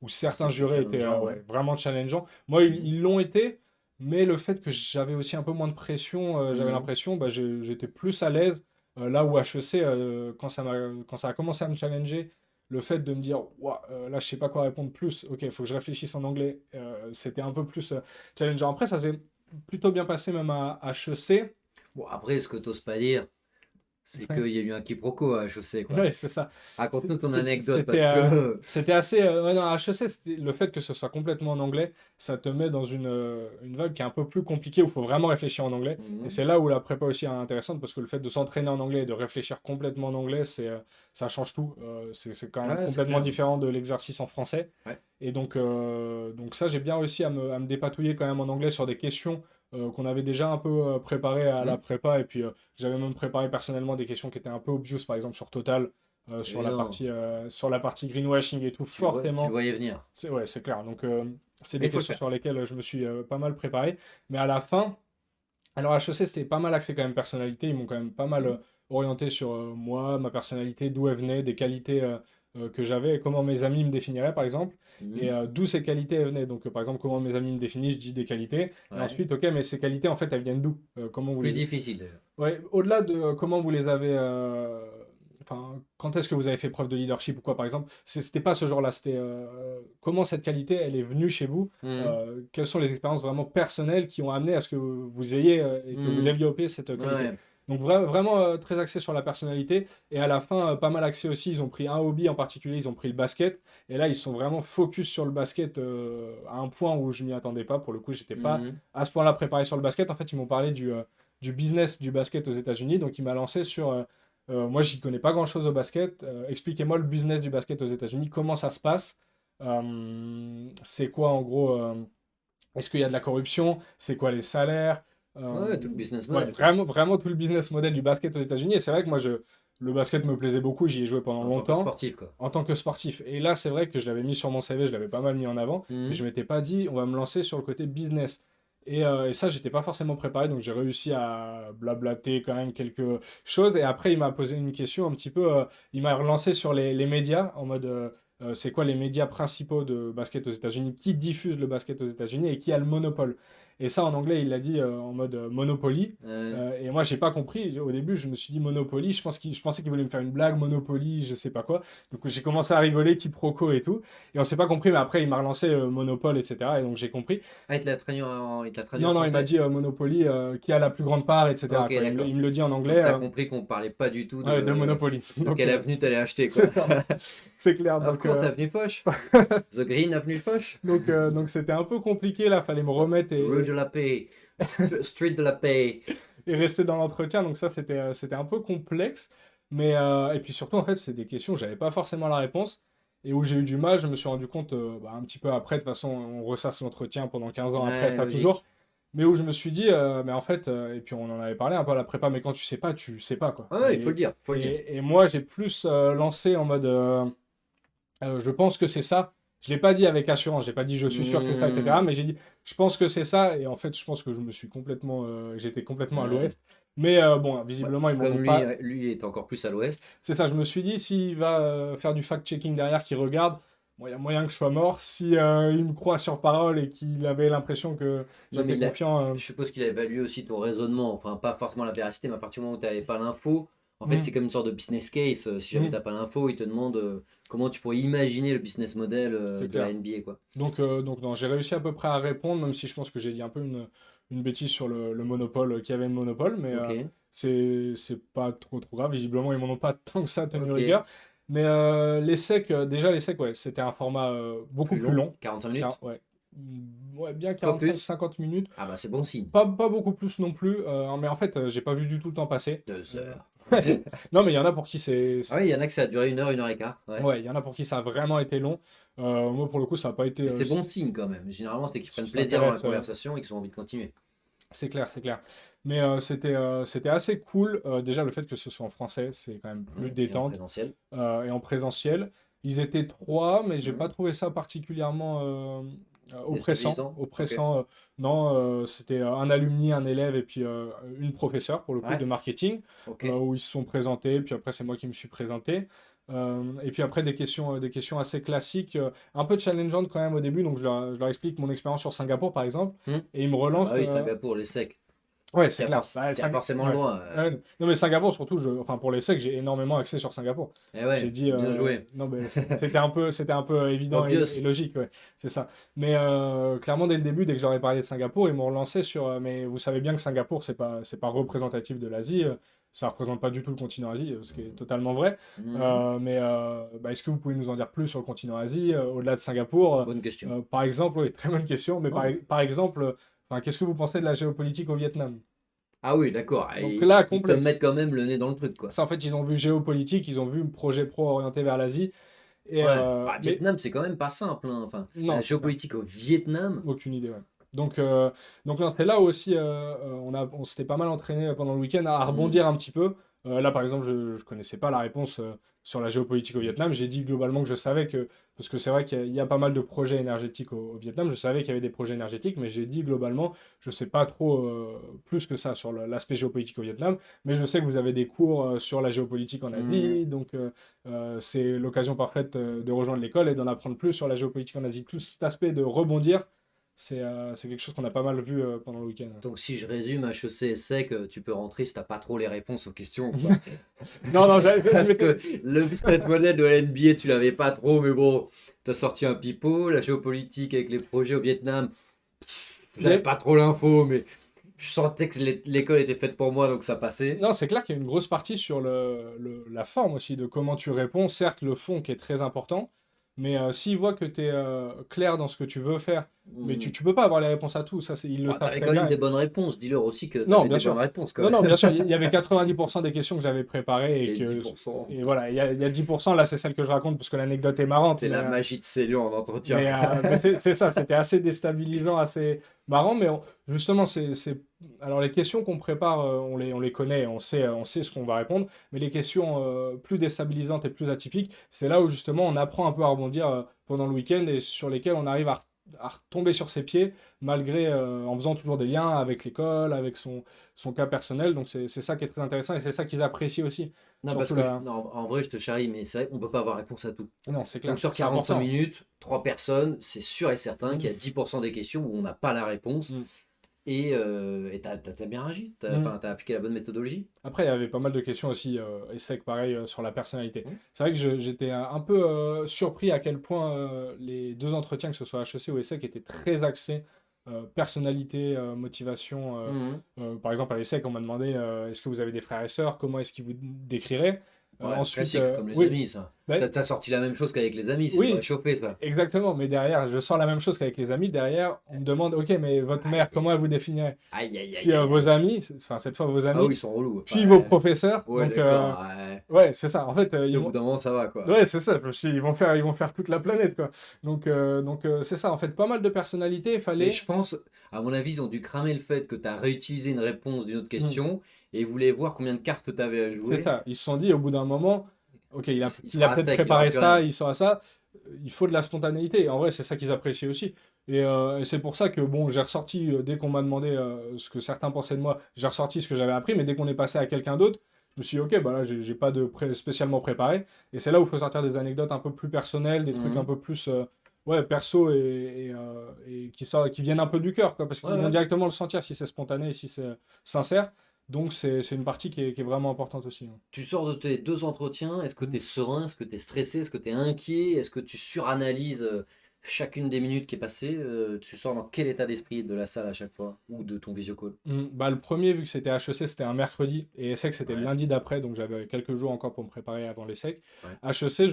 certains C'est plus jurés étaient challengeant, ouais. ouais, vraiment challengeants. Moi, Mhm. ils l'ont été, mais le fait que j'avais aussi un peu moins de pression, j'avais Mhm. l'impression, bah, j'étais plus à l'aise. Là où HEC, quand ça a commencé à me challenger, le fait de me dire, ouah, là, je sais pas quoi répondre plus, ok, il faut que je réfléchisse en anglais, c'était un peu plus challengeant. Après, ça s'est plutôt bien passé même à HEC. Bon, après, ce que t'oses pas dire, c'est qu'il y a eu un quiproquo à HEC, quoi. Ouais, c'est ça. Raconte-nous ton anecdote, C'était parce que... c'était assez. Ouais, non, HEC, le fait que ce soit complètement en anglais, ça te met dans une vibe qui est un peu plus compliquée où il faut vraiment réfléchir en anglais. Et Mhm. c'est là où la prépa aussi est intéressante parce que le fait de s'entraîner en anglais et de réfléchir complètement en anglais, ça change tout. C'est quand même Ouais, c'est complètement clair. différent de l'exercice en français. Ouais. Et donc ça, j'ai bien réussi à me dépatouiller quand même en anglais sur des questions qu'on avait déjà un peu préparées à la Mhm. prépa. Et puis j'avais même préparé personnellement des questions qui étaient un peu obvious, par exemple sur Total Et non, sur la partie greenwashing et tout, tu le fortement. voyais venir. C'est ouais, c'est clair. Donc, c'est Mais des il faut le questions faire. sur lesquelles je me suis pas mal préparé. Mais à la fin, alors HEC, c'était pas mal axé quand même personnalité. Ils m'ont quand même pas mal Mhm. orienté sur moi, ma personnalité, d'où elle venait, des qualités que j'avais et comment mes amis me définiraient, par exemple. Et Mhm. d'où ces qualités elles venaient. Donc, par exemple, comment mes amis me définissent, je dis des qualités. Et Ouais. ensuite, ok, mais ces qualités, en fait, elles viennent d'où? Comment vous Plus les... difficile, déjà. Ouais, au-delà de comment vous les avez. Enfin, quand est-ce que vous avez fait preuve de leadership ou quoi, par exemple, c'était pas ce genre-là. C'était comment cette qualité, elle est venue chez vous. Mhm. Quelles sont les expériences vraiment personnelles qui ont amené à ce que vous ayez et que vous Mhm. développiez cette qualité. Ouais. Donc vraiment très axé sur la personnalité. Et à la fin, pas mal axé aussi. Ils ont pris un hobby en particulier, ils ont pris le basket. Et là, ils sont vraiment focus sur le basket à un point où je m'y attendais pas. Pour le coup, j'étais pas Mhm. à ce point-là préparé sur le basket. En fait, ils m'ont parlé du business du basket aux États-Unis. Donc, il m'a lancé sur. Moi, j'y connais pas grand-chose au basket. Expliquez-moi le business du basket aux États-Unis. Comment ça se passe? C'est quoi, en gros? Est-ce qu'il y a de la corruption? C'est quoi les salaires? Ouais, tout le business Ouais, model, quoi. vraiment, vraiment tout le business model du basket aux États-Unis. Et c'est vrai que moi, le basket me plaisait beaucoup. J'y ai joué pendant En tant que longtemps sportif, quoi. en tant que sportif. Et là, c'est vrai que je l'avais mis sur mon CV, je l'avais pas mal mis en avant, mais je Mhm. m'étais pas dit, on va me lancer sur le côté business. Et ça, j'étais pas forcément préparé, donc j'ai réussi à blablater quand même quelque chose. Et après, il m'a posé une question un petit peu, il m'a relancé sur les médias, en mode, c'est quoi les médias principaux de basket aux États-Unis, qui diffusent le basket aux États-Unis et qui a le monopole. Et ça, en anglais, il l'a dit en mode Monopoly. Et moi, j'ai pas compris. Au début, je me suis dit Monopoly. Je pensais qu'il voulait me faire une blague, Monopoly, je sais pas quoi. Donc j'ai commencé à rigoler, quiproquo et tout. Et on s'est pas compris, mais après, il m'a relancé Monopole, etc. Et donc j'ai compris. Ah, il te l'a traduit en Non, non, il m'a français? dit Monopoly, qui a la plus grande part, Ok, etc. quoi. d'accord. Il me le dit en anglais, Donc, t'as compris qu'on parlait pas du tout ouais, de Monopoly. de Donc quelle avenue t'allais acheter, quoi. c'est ça, c'est clair. Of course, l'avenue Foch. The Green Avenue Foch. Donc c'était un peu compliqué là, fallait me remettre Rue de la Paix. Street de la Paix. et rester dans l'entretien. Donc ça, c'était un peu complexe. Mais, et puis surtout, en fait, c'est des questions où j'avais pas forcément la réponse. Et où j'ai eu du mal, je me suis rendu compte un petit peu après, de toute façon, on ressasse l'entretien pendant 15 ans après, Ouais, ça toujours. logique. Mais où je me suis dit, mais en fait, et puis on en avait parlé un peu à la prépa, mais quand tu sais pas, quoi. Ouais, il faut le dire, faut le dire. Et moi, j'ai plus lancé en mode, je pense que c'est ça. Je l'ai pas dit avec assurance, j'ai pas dit je suis sûr que c'est ça, etc. Hmm. Mais j'ai dit je pense que c'est ça. Et en fait, je pense que j'étais complètement à Ouais. l'ouest. Mais bon, Bah, visiblement, ils m'en comme ont lui, pas. lui, il est encore plus à l'ouest. C'est ça, je me suis dit, s'il va faire du fact-checking derrière, qu'il regarde, bon, il y a moyen que je sois mort. Si il me croit sur parole et qu'il avait l'impression que Non, mais j'étais confiant. je suppose qu'il a évalué aussi ton raisonnement. Enfin, pas forcément la véracité, mais à partir du moment où tu n'avais pas l'info, en fait, c'est Hmm, comme une sorte de business case. Si jamais hmm, tu n'as pas l'info, il te demande comment tu pourrais imaginer le business model c'est de la clair. NBA, quoi. Donc non, j'ai réussi à peu près à répondre, même si je pense que j'ai dit un peu une bêtise sur le monopole, qui avait le monopole, mais Ok, c'est pas trop grave. Visiblement, ils m'en ont pas tant que ça tenu ok. rigueur. Mais les secs, déjà les secs, ouais, c'était un format beaucoup Plus plus long, long. 45 minutes. Ouais. Ouais, bien Pas plus. 45-50 minutes. Ah bah c'est bon signe. Pas beaucoup plus non plus, mais en fait, j'ai pas vu du tout le temps passer. 2 Euh, heures. Non, mais il y en a pour qui Ah oui, il y en a que ça a duré 1 heure et quart. Ouais. Ouais, il y en a pour qui ça a vraiment été long. Moi, pour le coup, ça n'a pas été. Mais c'est bon signe quand même. Généralement, c'est qu'ils Ce qui prennent plaisir dans la s'intéresse, conversation et qu'ils ont envie de continuer. c'est clair, c'est clair. Mais c'était assez cool. Déjà, le fait que ce soit en français, c'est quand même plus Et en détente. présentiel. Et en présentiel. Ils étaient trois, mais j'ai pas Mhm. trouvé ça particulièrement oppressant. Déstabilisant. Ok. Non, c'était un alumni, un élève et puis une professeure pour le coup de Ouais. marketing Ok. où ils se sont présentés. Puis après, c'est moi qui me suis présenté. Et puis après, des questions assez classiques, un peu challengeantes quand même au début. Donc je leur explique mon expérience sur Singapour par exemple. Hmm. Et ils me Ah relancent. bah oui, Singapour, les secs. Ouais, c'est clair. T'es forcément Ouais. loin. Non, mais Singapour, surtout, enfin, pour les secs, j'ai énormément axé sur Singapour. Eh J'ai ouais, dit, bien joué. non, mais c'était un peu évident et Obvious. logique, ouais, c'est ça. Mais clairement, dès le début, dès que j'aurais parlé de Singapour, ils m'ont relancé sur, mais vous savez bien que Singapour, c'est pas représentatif de l'Asie, ça représente pas du tout le continent Asie, ce qui est totalement vrai. Mhm. Bah, est-ce que vous pouvez nous en dire plus sur le continent Asie, au-delà de Singapour? Bonne question. Par exemple, oui, très bonne question, mais Non. par exemple, enfin, qu'est-ce que vous pensez de la géopolitique au Vietnam? Ah oui, d'accord. Donc Et là, ils te complexe. mettent quand même le nez dans le truc, quoi. Ça, en fait, ils ont vu géopolitique, ils ont vu projet pro orienté vers l'Asie. Et Ouais. Bah, mais Vietnam, c'est quand même pas simple, hein. Enfin, la non, c'est clair. géopolitique au Vietnam. Aucune idée, ouais. Donc non, c'était là aussi, on s'était pas mal entraîné pendant le week-end à Mhm. rebondir un petit peu. Là, par exemple, je connaissais pas la réponse sur la géopolitique au Vietnam. J'ai dit globalement que je savais que, parce que c'est vrai qu'il y a pas mal de projets énergétiques au Vietnam, je savais qu'il y avait des projets énergétiques, mais j'ai dit globalement, je sais pas trop plus que ça sur l'aspect géopolitique au Vietnam, mais je sais que vous avez des cours sur la géopolitique en Mhm. Asie, donc c'est l'occasion parfaite de rejoindre l'école et d'en apprendre plus sur la géopolitique en Asie. Tout cet aspect de rebondir, c'est quelque chose qu'on a pas mal vu pendant le week-end. Donc, si je résume, HEC est sec, tu peux rentrer si t'as pas trop les réponses aux questions, quoi. Non, non, je Parce que m'étais. le business model de la NBA, tu l'avais pas trop, mais bon, t'as sorti un pipeau. La géopolitique avec les projets au Vietnam, il y j'avais a- pas trop l'info, mais je sentais que l'école était faite pour moi, donc ça passait. Non, c'est clair qu'il y a une grosse partie sur la forme aussi, de comment tu réponds. Certes, le fond qui est très important, mais s'ils voient que tu es clair dans ce que tu veux faire, mais Hmm. tu peux pas avoir les réponses à tout, ça, ils le Bon, savent t'avais très quand même bien. des bonnes réponses. Dis-leur aussi que Non, t'avais bien des bonnes sûr. réponses, quand Non, même. non, bien sûr, il y avait 90% des questions que j'avais préparées et Et que. 10%. Et voilà, il y a 10%, là, c'est celle que je raconte parce que l'anecdote est marrante, C'est la magie de Célion en entretien. mais c'est ça, c'était assez déstabilisant, assez marrant, mais justement, alors les questions qu'on prépare, on les connaît, on sait ce qu'on va répondre, mais les questions plus déstabilisantes et plus atypiques, c'est là où justement on apprend un peu à rebondir pendant le week-end et sur lesquels on arrive à retomber sur ses pieds, malgré, en faisant toujours des liens avec l'école, avec son cas personnel, donc c'est ça qui est très intéressant et c'est ça qu'ils apprécient aussi, Non, parce surtout que, là. non, en vrai, je te charrie, mais c'est vrai qu'on peut pas avoir réponse à tout. Non, c'est Donc clair, sur c'est 45 important. minutes, 3 personnes, c'est sûr et certain qu'il Mm, y a 10% des questions où on n'a pas la réponse. mm, Et t'as bien agi, mm. t'as appliqué la bonne méthodologie. Après, il y avait pas mal de questions aussi, et sec, pareil, sur la personnalité. Mmh. C'est vrai que j'étais un peu surpris à quel point les deux entretiens, que ce soit HEC ou ESSEC, étaient très axés personnalité, motivation. Mhm. Par exemple, à l'ESSEC, on m'a demandé est-ce que vous avez des frères et sœurs, comment est-ce qu'ils vous décriraient. Ouais, Ensuite, classique, comme les oui, amis, ça. ben, T'as sorti la même chose qu'avec les amis, c'est pour oui, réchauffer, ça. exactement, mais derrière, je sens la même chose qu'avec les amis. Derrière, on me demande ok, mais votre mère, Aïe, comment elle vous définirait? aïe, aïe, Puis aïe, aïe, vos aïe. amis, enfin cette fois vos Ah oui, amis, ils sont relous. Enfin, puis vos professeurs. ouais, Donc, d'accord. Ouais. ouais, c'est ça. En fait, Tu sais, ils au bout vont. d'un moment, ça va, quoi. Ouais, c'est ça. Je me suis dit, ils vont faire toute la planète, quoi. C'est ça. En fait, pas mal de personnalités. Il Mais fallait. je pense, à mon avis, ils ont dû cramer le fait que tu as réutilisé une réponse d'une autre Hmm, question et ils voulaient voir combien de cartes tu avais à c'est jouer. ça. Ils se sont dit, au bout d'un moment, ok, Il il a sera à peut-être sec, il aura préparé plus ça, rien. il saura ça. Il faut de la spontanéité. Et en vrai, c'est ça qu'ils apprécient aussi. Et c'est pour ça que, bon, j'ai ressorti, dès qu'on m'a demandé ce que certains pensaient de moi, j'ai ressorti ce que j'avais appris. Mais dès qu'on est passé à quelqu'un d'autre, je me suis dit, ok, bah là, j'ai pas spécialement préparé. Et c'est là où il faut sortir des anecdotes un peu plus personnelles, des trucs un Mhm. peu plus ouais, perso et qui viennent un peu du cœur, quoi, parce Ouais, qu'ils vont ouais. directement le sentir si c'est spontané et si c'est sincère. Donc c'est une partie qui est vraiment importante aussi, hein. Tu sors de tes 2 entretiens, est-ce que tu Mm. es serein, est-ce que tu es stressé, est-ce que tu es inquiet, est-ce que tu suranalyses chacune des minutes qui est passée, tu sors dans quel état d'esprit de la salle à chaque fois ou de ton visio-call? Bah, le premier, vu que c'était HEC, c'était un mercredi et ESSEC, c'était le Ouais, lundi d'après, donc j'avais quelques jours encore pour me préparer avant l'ESSEC. ouais. HEC,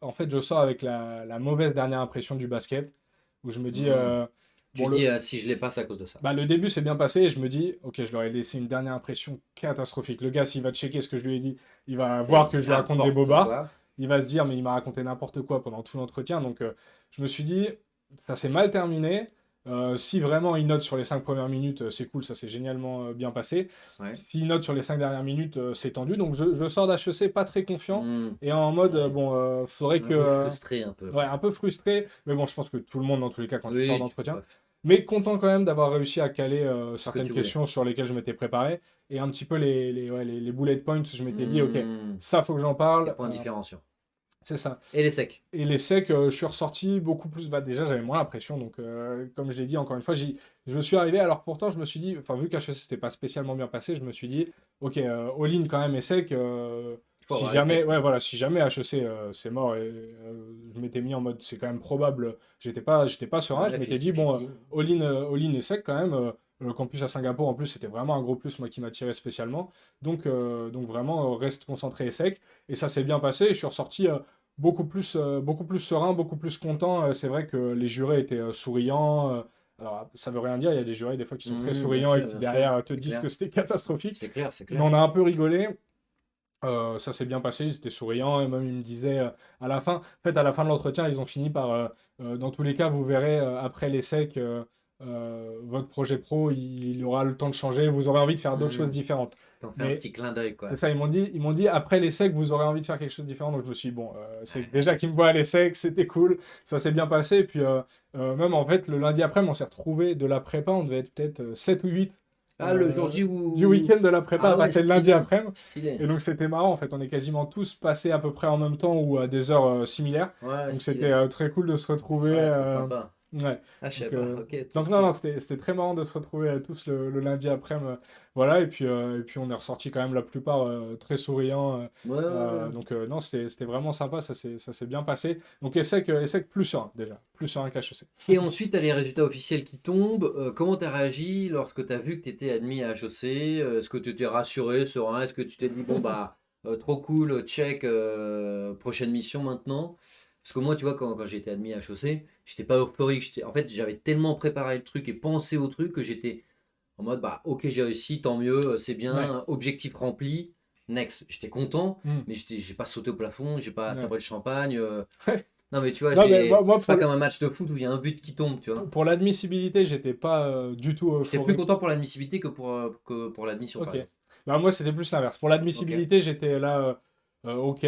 en fait, je sors avec la mauvaise dernière impression du basket, où je me dis, Hmm. Tu Bon, dis, si je l'ai pas, c'est à cause de ça. bah, le début s'est bien passé et je me dis, ok, je leur ai laissé une dernière impression catastrophique. Le gars, s'il va checker ce que je lui ai dit, il va voir C'est que je lui raconte des n'importe bobards. quoi. Il va se dire, mais il m'a raconté n'importe quoi pendant tout l'entretien. Donc, je me suis dit, ça s'est mal terminé. Si vraiment il note sur les 5 premières minutes, c'est cool, ça s'est génialement bien passé. Ouais. S'il note sur les 5 dernières minutes, c'est tendu. Donc, je sors d'HEC pas très confiant Hmm. et en mode, Ouais. bon, faudrait Un que. peu frustré un peu, Ouais, quoi. un peu frustré. Mais bon, je pense que tout le monde, dans tous les cas, quand il sort Oui, d'entretien. bref, Mais content quand même d'avoir réussi à caler ce que certaines tu voulais. questions sur lesquelles je m'étais préparé. Et un petit peu les bullet points, je m'étais dit, ok, Hmm. ça faut que j'en Tes parle. points différenciants. C'est ça. Et les secs. Et les secs, je suis ressorti beaucoup plus. Bah, déjà, j'avais moins la pression. Donc, comme je l'ai dit, encore une fois, je suis arrivé. Alors, pourtant, je me suis dit, enfin, vu qu'HEC c'était pas spécialement bien passé, je me suis dit, ok, all-in quand même et sec. Il faut Si avoir les jamais, steaks, ouais, quoi. voilà, si jamais HEC c'est mort et je m'étais mis en mode, c'est quand même probable. J'étais pas serein. Je Ouais, m'étais dit, bon, 50-50. all-in et sec quand même. Le campus à Singapour, en plus, c'était vraiment un gros plus, moi, qui m'attirait spécialement. Donc vraiment, reste concentré et sec. Et ça s'est bien passé. Et je suis ressorti beaucoup plus serein, beaucoup plus content. C'est vrai que les jurés étaient souriants. Alors, ça veut rien dire, il y a des jurés des fois qui sont très souriants et qui Bien sûr, derrière te c'est disent clair. que c'était catastrophique. C'est clair, c'est Mais clair. on a un peu rigolé. Ça s'est bien passé, ils étaient souriants et même ils me disaient à la fin, en fait à la fin de l'entretien, ils ont fini par, dans tous les cas, vous verrez après les secs, votre projet pro, il aura le temps de changer, vous aurez envie de faire d'autres choses Hmm. différentes. T'en fais un Mais petit clin d'œil, c'est quoi. ça, ils m'ont dit après les secs, vous aurez envie de faire quelque chose de différent. Donc je me suis dit, bon, c'est déjà qu'ils me voient à les secs, c'était cool, ça s'est bien passé. Et puis même en fait, le lundi après, on s'est retrouvés de la prépa, on devait être peut-être 7 ou 8 Ah, le jour J du où... week-end de la prépa à Ah ouais, passer le lundi stylé. après. Stylé. Et donc c'était marrant, en fait, on est quasiment tous passés à peu près en même temps ou à des heures similaires. Ouais, Donc c'était stylé. très cool de se retrouver. Ouais, trop sympa. Ouais. Ah, je savais Donc, pas. Ok, donc non, non, c'était très marrant de se retrouver tous le lundi après-midi. Voilà, et puis on est ressorti quand même la plupart très souriants. Ouais, ouais, ouais. Donc non, c'était vraiment sympa, ça s'est bien passé. Donc ESSEC plus serein déjà, plus serein qu'HEC. Et ensuite, tu as les résultats officiels qui tombent. Comment tu as réagi lorsque tu as vu que tu étais admis à HEC? Est-ce que tu étais rassuré, serein? Est-ce que tu t'es dit, bon, bah, trop cool, check, prochaine mission maintenant? Parce que moi, tu vois, quand j'ai été admis à HEC, j'étais pas euphorique. En fait, j'avais tellement préparé le truc et pensé au truc que j'étais en mode, bah, ok, j'ai réussi, tant mieux, c'est Ouais. bien, objectif rempli, next. J'étais content, Hmm. mais j'ai pas sauté au plafond, j'ai pas Ouais. sabré le champagne. Non, mais tu vois, Non, mais moi, c'est pas comme un match de foot où il y a un but qui tombe, tu vois. pour l'admissibilité, j'étais pas du tout J'étais plus euphorique. content pour l'admissibilité que pour l'admission, par Ok. exemple. Bah, moi, c'était plus l'inverse. Pour Ok, l'admissibilité, j'étais là, ok.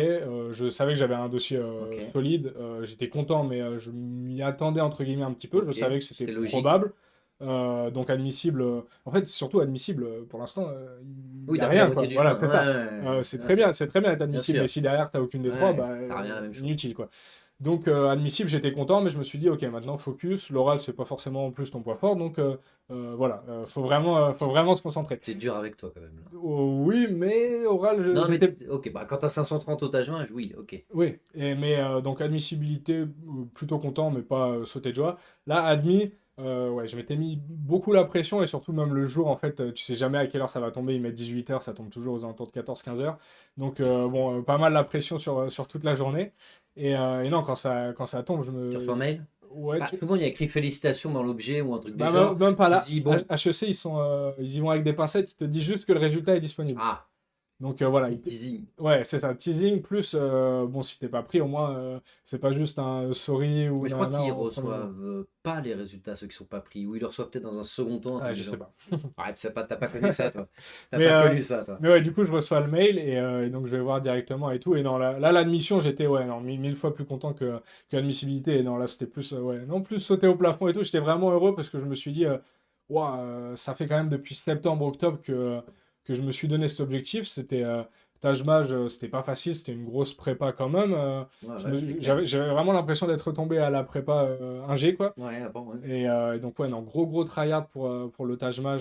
Je savais que j'avais un dossier ok, solide. J'étais content, mais je m'y attendais entre guillemets un petit peu. Je ok. savais que c'était C'était logique. probable. Donc admissible. En fait, surtout admissible. Pour l'instant, il Oui, n'y a t'as fait la rien, quoi. moitié du Voilà, chemin. c'est ça. Ouais, C'est bien très bien, sûr. c'est très bien d'être Bien admissible, mais sûr. si derrière t'as aucune des trois, Ouais, bah, ça revient à la même chose. inutile, quoi. Donc admissible, j'étais content, mais je me suis dit, ok, maintenant focus. L'oral, c'est pas forcément en plus ton point fort, donc voilà, faut vraiment se concentrer. C'est dur avec toi, quand même, là. Oui, mais oral, Non, mais j'étais. ok, bah quand t'as 530 au Taj Mahal, oui, ok. Oui, mais donc admissibilité, plutôt content, mais pas sauter de joie. Là, admis, ouais, je m'étais mis beaucoup la pression et surtout même le jour, en fait, tu sais jamais à quelle heure ça va tomber. Ils mettent 18 heures, ça tombe toujours aux alentours de 14-15 heures. Donc, bon, pas mal la pression sur toute la journée. Et non, quand ça tombe, je Tu reçois un me. mail? Ouais, Bah, souvent, il y a écrit félicitations dans l'objet ou un truc du bah, genre. même pas Tu te là. dis, bon, HEC, ils y vont avec des pincettes, ils te disent juste que le résultat est disponible. ah, Donc voilà, petit teasing. ouais, c'est ça, teasing, plus, bon, si t'es pas pris, au moins, c'est pas juste un sorry ou Mais je crois nanana qu'ils en premier mot. reçoivent pas les résultats, ceux qui sont pas pris, ou ils le reçoivent peut-être dans un second temps, un Ah, truc je du sais genre. pas. Ah, tu sais pas, t'as pas connu ça, toi. T'as Mais, pas connu ça, toi. mais ouais, du coup, je reçois le mail et donc je vais voir directement et tout. Et non, là, l'admission, j'étais ouais, non, mille fois plus content que l'admissibilité. Et non, là, c'était plus, ouais, non, plus sauter au plafond et tout. J'étais vraiment heureux parce que je me suis dit, ouah, ça fait quand même depuis septembre, octobre que je me suis donné cet objectif. C'était Taj Mahal, c'était pas facile, c'était une grosse prépa quand même. Ouais, ouais, c'est clair. J'avais vraiment l'impression d'être retombé à la prépa 1G, quoi. Ouais, avant, ouais. Et donc, ouais, non, gros tryhard pour le Taj Mahal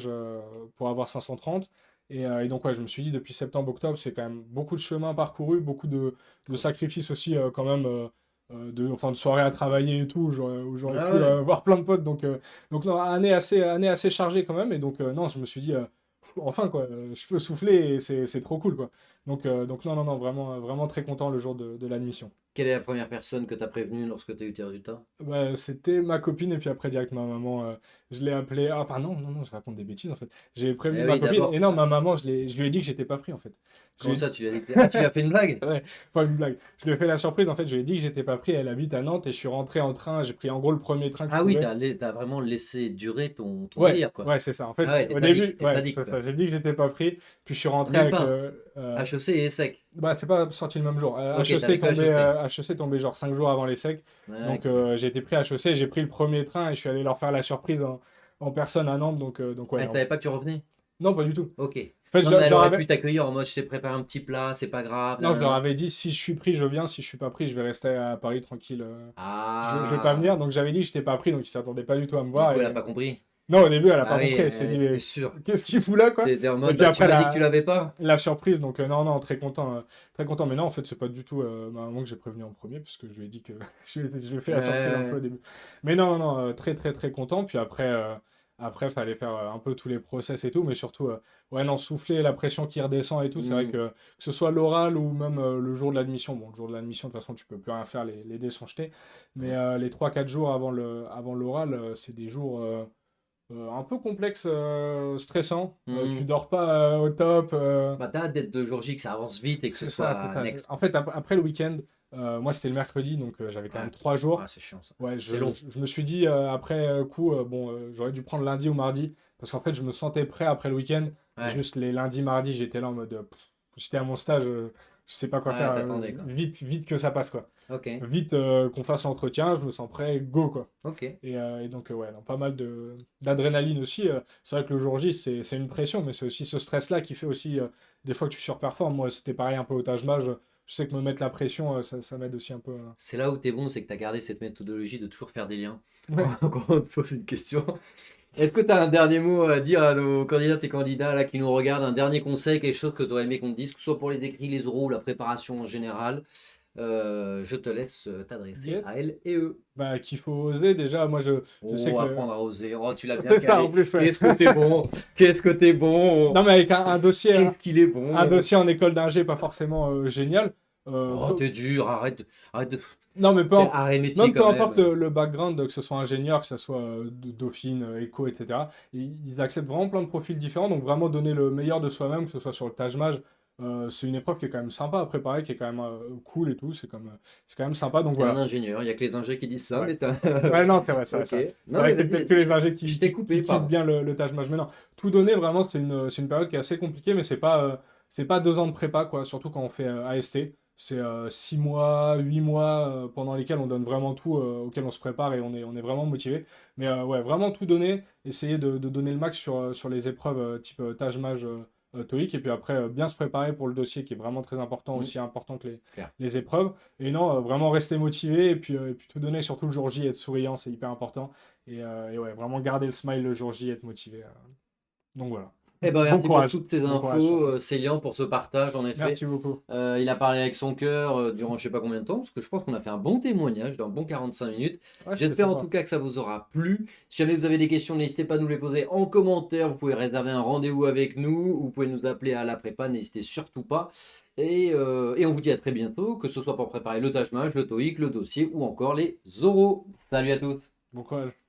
pour avoir 530. Et donc, ouais, je me suis dit, depuis septembre-octobre, c'est quand même beaucoup de chemin parcouru, beaucoup de sacrifices aussi, quand même, enfin, de soirées à travailler et tout, où j'aurais Ah pu ouais. voir plein de potes. Donc non, année assez chargée quand même. Et donc, non, je me suis dit, enfin, quoi, je peux souffler et c'est trop cool, quoi. Donc non, non, non, vraiment, vraiment très content le jour de l'admission. Quelle est la première personne que tu as prévenue lorsque tu as eu tes résultats? Bah, c'était ma copine et puis après direct ma maman, je l'ai appelée. Ah, enfin non, non, non, je raconte des bêtises en fait. J'ai prévenu Eh ma oui, copine et d'abord. non, ma maman, je lui ai dit que j'étais pas pris en fait. Je Comment lui ai ça, tu lui as dit Ah, tu lui as fait une blague? Ouais, pas une blague. Je lui ai fait la surprise en fait, je lui ai dit que j'étais pas pris, elle habite à Nantes et je suis rentré en train, j'ai pris en gros le premier train que je Ah oui, pouvais. t'as vraiment laissé durer ton Ouais, délire, quoi. ouais, c'est ça. En fait, Ah ouais, au début, t'es ouais, sadique, c'est quoi. ça. J'ai dit que j'étais pas pris, puis je suis rentré Nulle avec part. le. HEC et sec. Bah, c'est pas sorti le même jour. Ok, HEC t'avais que tombé, HEC. HEC tombé genre 5 jours avant les secs. Ah, Donc ok. j'ai été pris à HEC, j'ai pris le premier train et je suis allé leur faire la surprise en personne à Nantes. Donc Ah, ouais, elle non. savait pas que tu revenais? Non, pas du tout. Ok. En fait, Non, mais je elle leur aurait pu avais. t'accueillir en mode je t'ai préparé un petit plat, c'est pas grave, Non, je leur nanana. avais dit si je suis pris, je viens. Si je suis pas pris, je vais rester à Paris tranquille. Je vais pas Ah. venir. Donc j'avais dit que j'étais pas pris, donc ils s'attendaient pas du tout à me Du voir. coup, elle a Et... pas compris. Non, au début, elle a Bah pas oui, compris. Elle s'est dit, c'était mais sûr. qu'est-ce qu'il fout là, quoi? C'était en Et mode puis bah tu après, m'as dit que tu l'avais pas. la surprise, donc non, non, très content. Très content. Mais non, en fait, c'est pas du tout ma maman que j'ai prévenu en premier, parce que je lui ai dit que je lui ai fait la surprise un peu au Ouais. début. Mais non, non, non, très, très, très content. Puis après, fallait faire un peu tous les process et tout, mais surtout, ouais, non, souffler, la pression qui redescend et tout. C'est vrai Hmm. que ce soit l'oral ou même le jour de l'admission. Bon, le jour de l'admission, de toute façon, tu peux plus rien faire, les dés sont jetés. Mais Ouais. les 3 4 jours avant l'oral, c'est des jours. Un peu complexe, stressant. Tu Hmm. dors pas au top. Bah t'as hâte d'être de jour J, que ça avance vite et que ce C'est ça, c'est soit ça. next, En quoi. fait, après le week-end, moi c'était le mercredi, donc j'avais quand Ouais. même 3 jours. Ah, c'est chiant ça. Ouais, C'est long. je me suis dit après coup, bon, j'aurais dû prendre lundi ou mardi, parce qu'en fait je me sentais prêt après le week-end. Et Ouais. juste les lundis, mardis, j'étais là en mode, j'étais à mon stage, je sais pas quoi Ouais, faire, t'attendais, quoi. vite, vite que ça passe quoi. Ok. Vite qu'on fasse l'entretien, je me sens prêt, go quoi. Ok. Et donc, ouais, non, pas mal d'adrénaline aussi. C'est vrai que le jour J, c'est une pression, mais c'est aussi ce stress-là qui fait aussi des fois que tu surperformes. Moi, c'était pareil un peu au Taj-Maj. Je sais que me mettre la pression, ça m'aide aussi un peu. C'est là où t'es bon, c'est que t'as gardé cette méthodologie de toujours faire des liens quand, Ouais. quand on te pose une question. Est-ce que tu as un dernier mot à dire à nos candidats et candidats là, qui nous regardent, un dernier conseil, quelque chose que tu aurais aimé qu'on te dise, que ce soit pour les écrits, les oraux ou la préparation en général? Je te laisse t'adresser Yes. à elles et eux. Bah, qu'il faut oser. Déjà, moi, je sais Oh, que apprendre à oser. Oh, tu l'as bien c'est ça, en calé. plus, ouais. Qu'est-ce que t'es bon. Qu'est-ce que t'es bon. Non, mais avec un dossier, Qu'est-ce qu'il est un bon. dossier en école d'ingé, pas forcément génial. Oh, t'es dur. Arrête de... Non, mais T'es arrêt métier même peu quand importe même. le background, que ce soit ingénieur, que ce soit Dauphine, Eco, etc. Ils acceptent vraiment plein de profils différents, donc vraiment donner le meilleur de soi-même, que ce soit sur le Taj-Maj. C'est une épreuve qui est quand même sympa à préparer, qui est quand même cool et tout, c'est quand même sympa, donc T'es un voilà. ingénieur. Il n'y a que les ingés qui disent ça, Ouais. mais t'as... Ouais, non, c'est vrai, c'est vrai, Ok. c'est vrai. C'est Non, vrai mais que c'est vas-y, peut-être que les vas-y. ingés Je t'ai coupé, qui quittent pardon. bien le Taj-Maj, mais non. Tout donner, vraiment, c'est une période qui est assez compliquée, mais c'est pas 2 ans de prépa, quoi, surtout quand on fait AST. C'est 6 mois, 8 mois pendant lesquels on donne vraiment tout, auquel on se prépare et on est vraiment motivé. Mais ouais, vraiment tout donner, essayer de donner le max sur les épreuves type Taj Maj, TOEIC, et puis après bien se préparer pour le dossier qui est vraiment très important, Hmm, aussi important que clair. les épreuves. Et non, vraiment rester motivé et puis tout donner, surtout le jour J, être souriant, c'est hyper important. Et ouais, vraiment garder le smile le jour J, être motivé. Donc voilà. Eh ben, Bon merci pour courage. toutes ces Bon courage infos, surtout. Célian, pour ce partage, en effet. Merci beaucoup. Il a parlé avec son cœur durant je sais pas combien de temps, parce que je pense qu'on a fait un bon témoignage d'un bon 45 minutes. Ouais, c'était J'espère en sympa. tout cas que ça vous aura plu. Si jamais vous avez des questions, n'hésitez pas à nous les poser en commentaire. Vous pouvez réserver un rendez-vous avec nous, vous pouvez nous appeler à la prépa, n'hésitez surtout pas. Et on vous dit à très bientôt, que ce soit pour préparer le Taj Mahal, le TOEIC, le dossier ou encore les oraux. Salut à tous! Bon courage.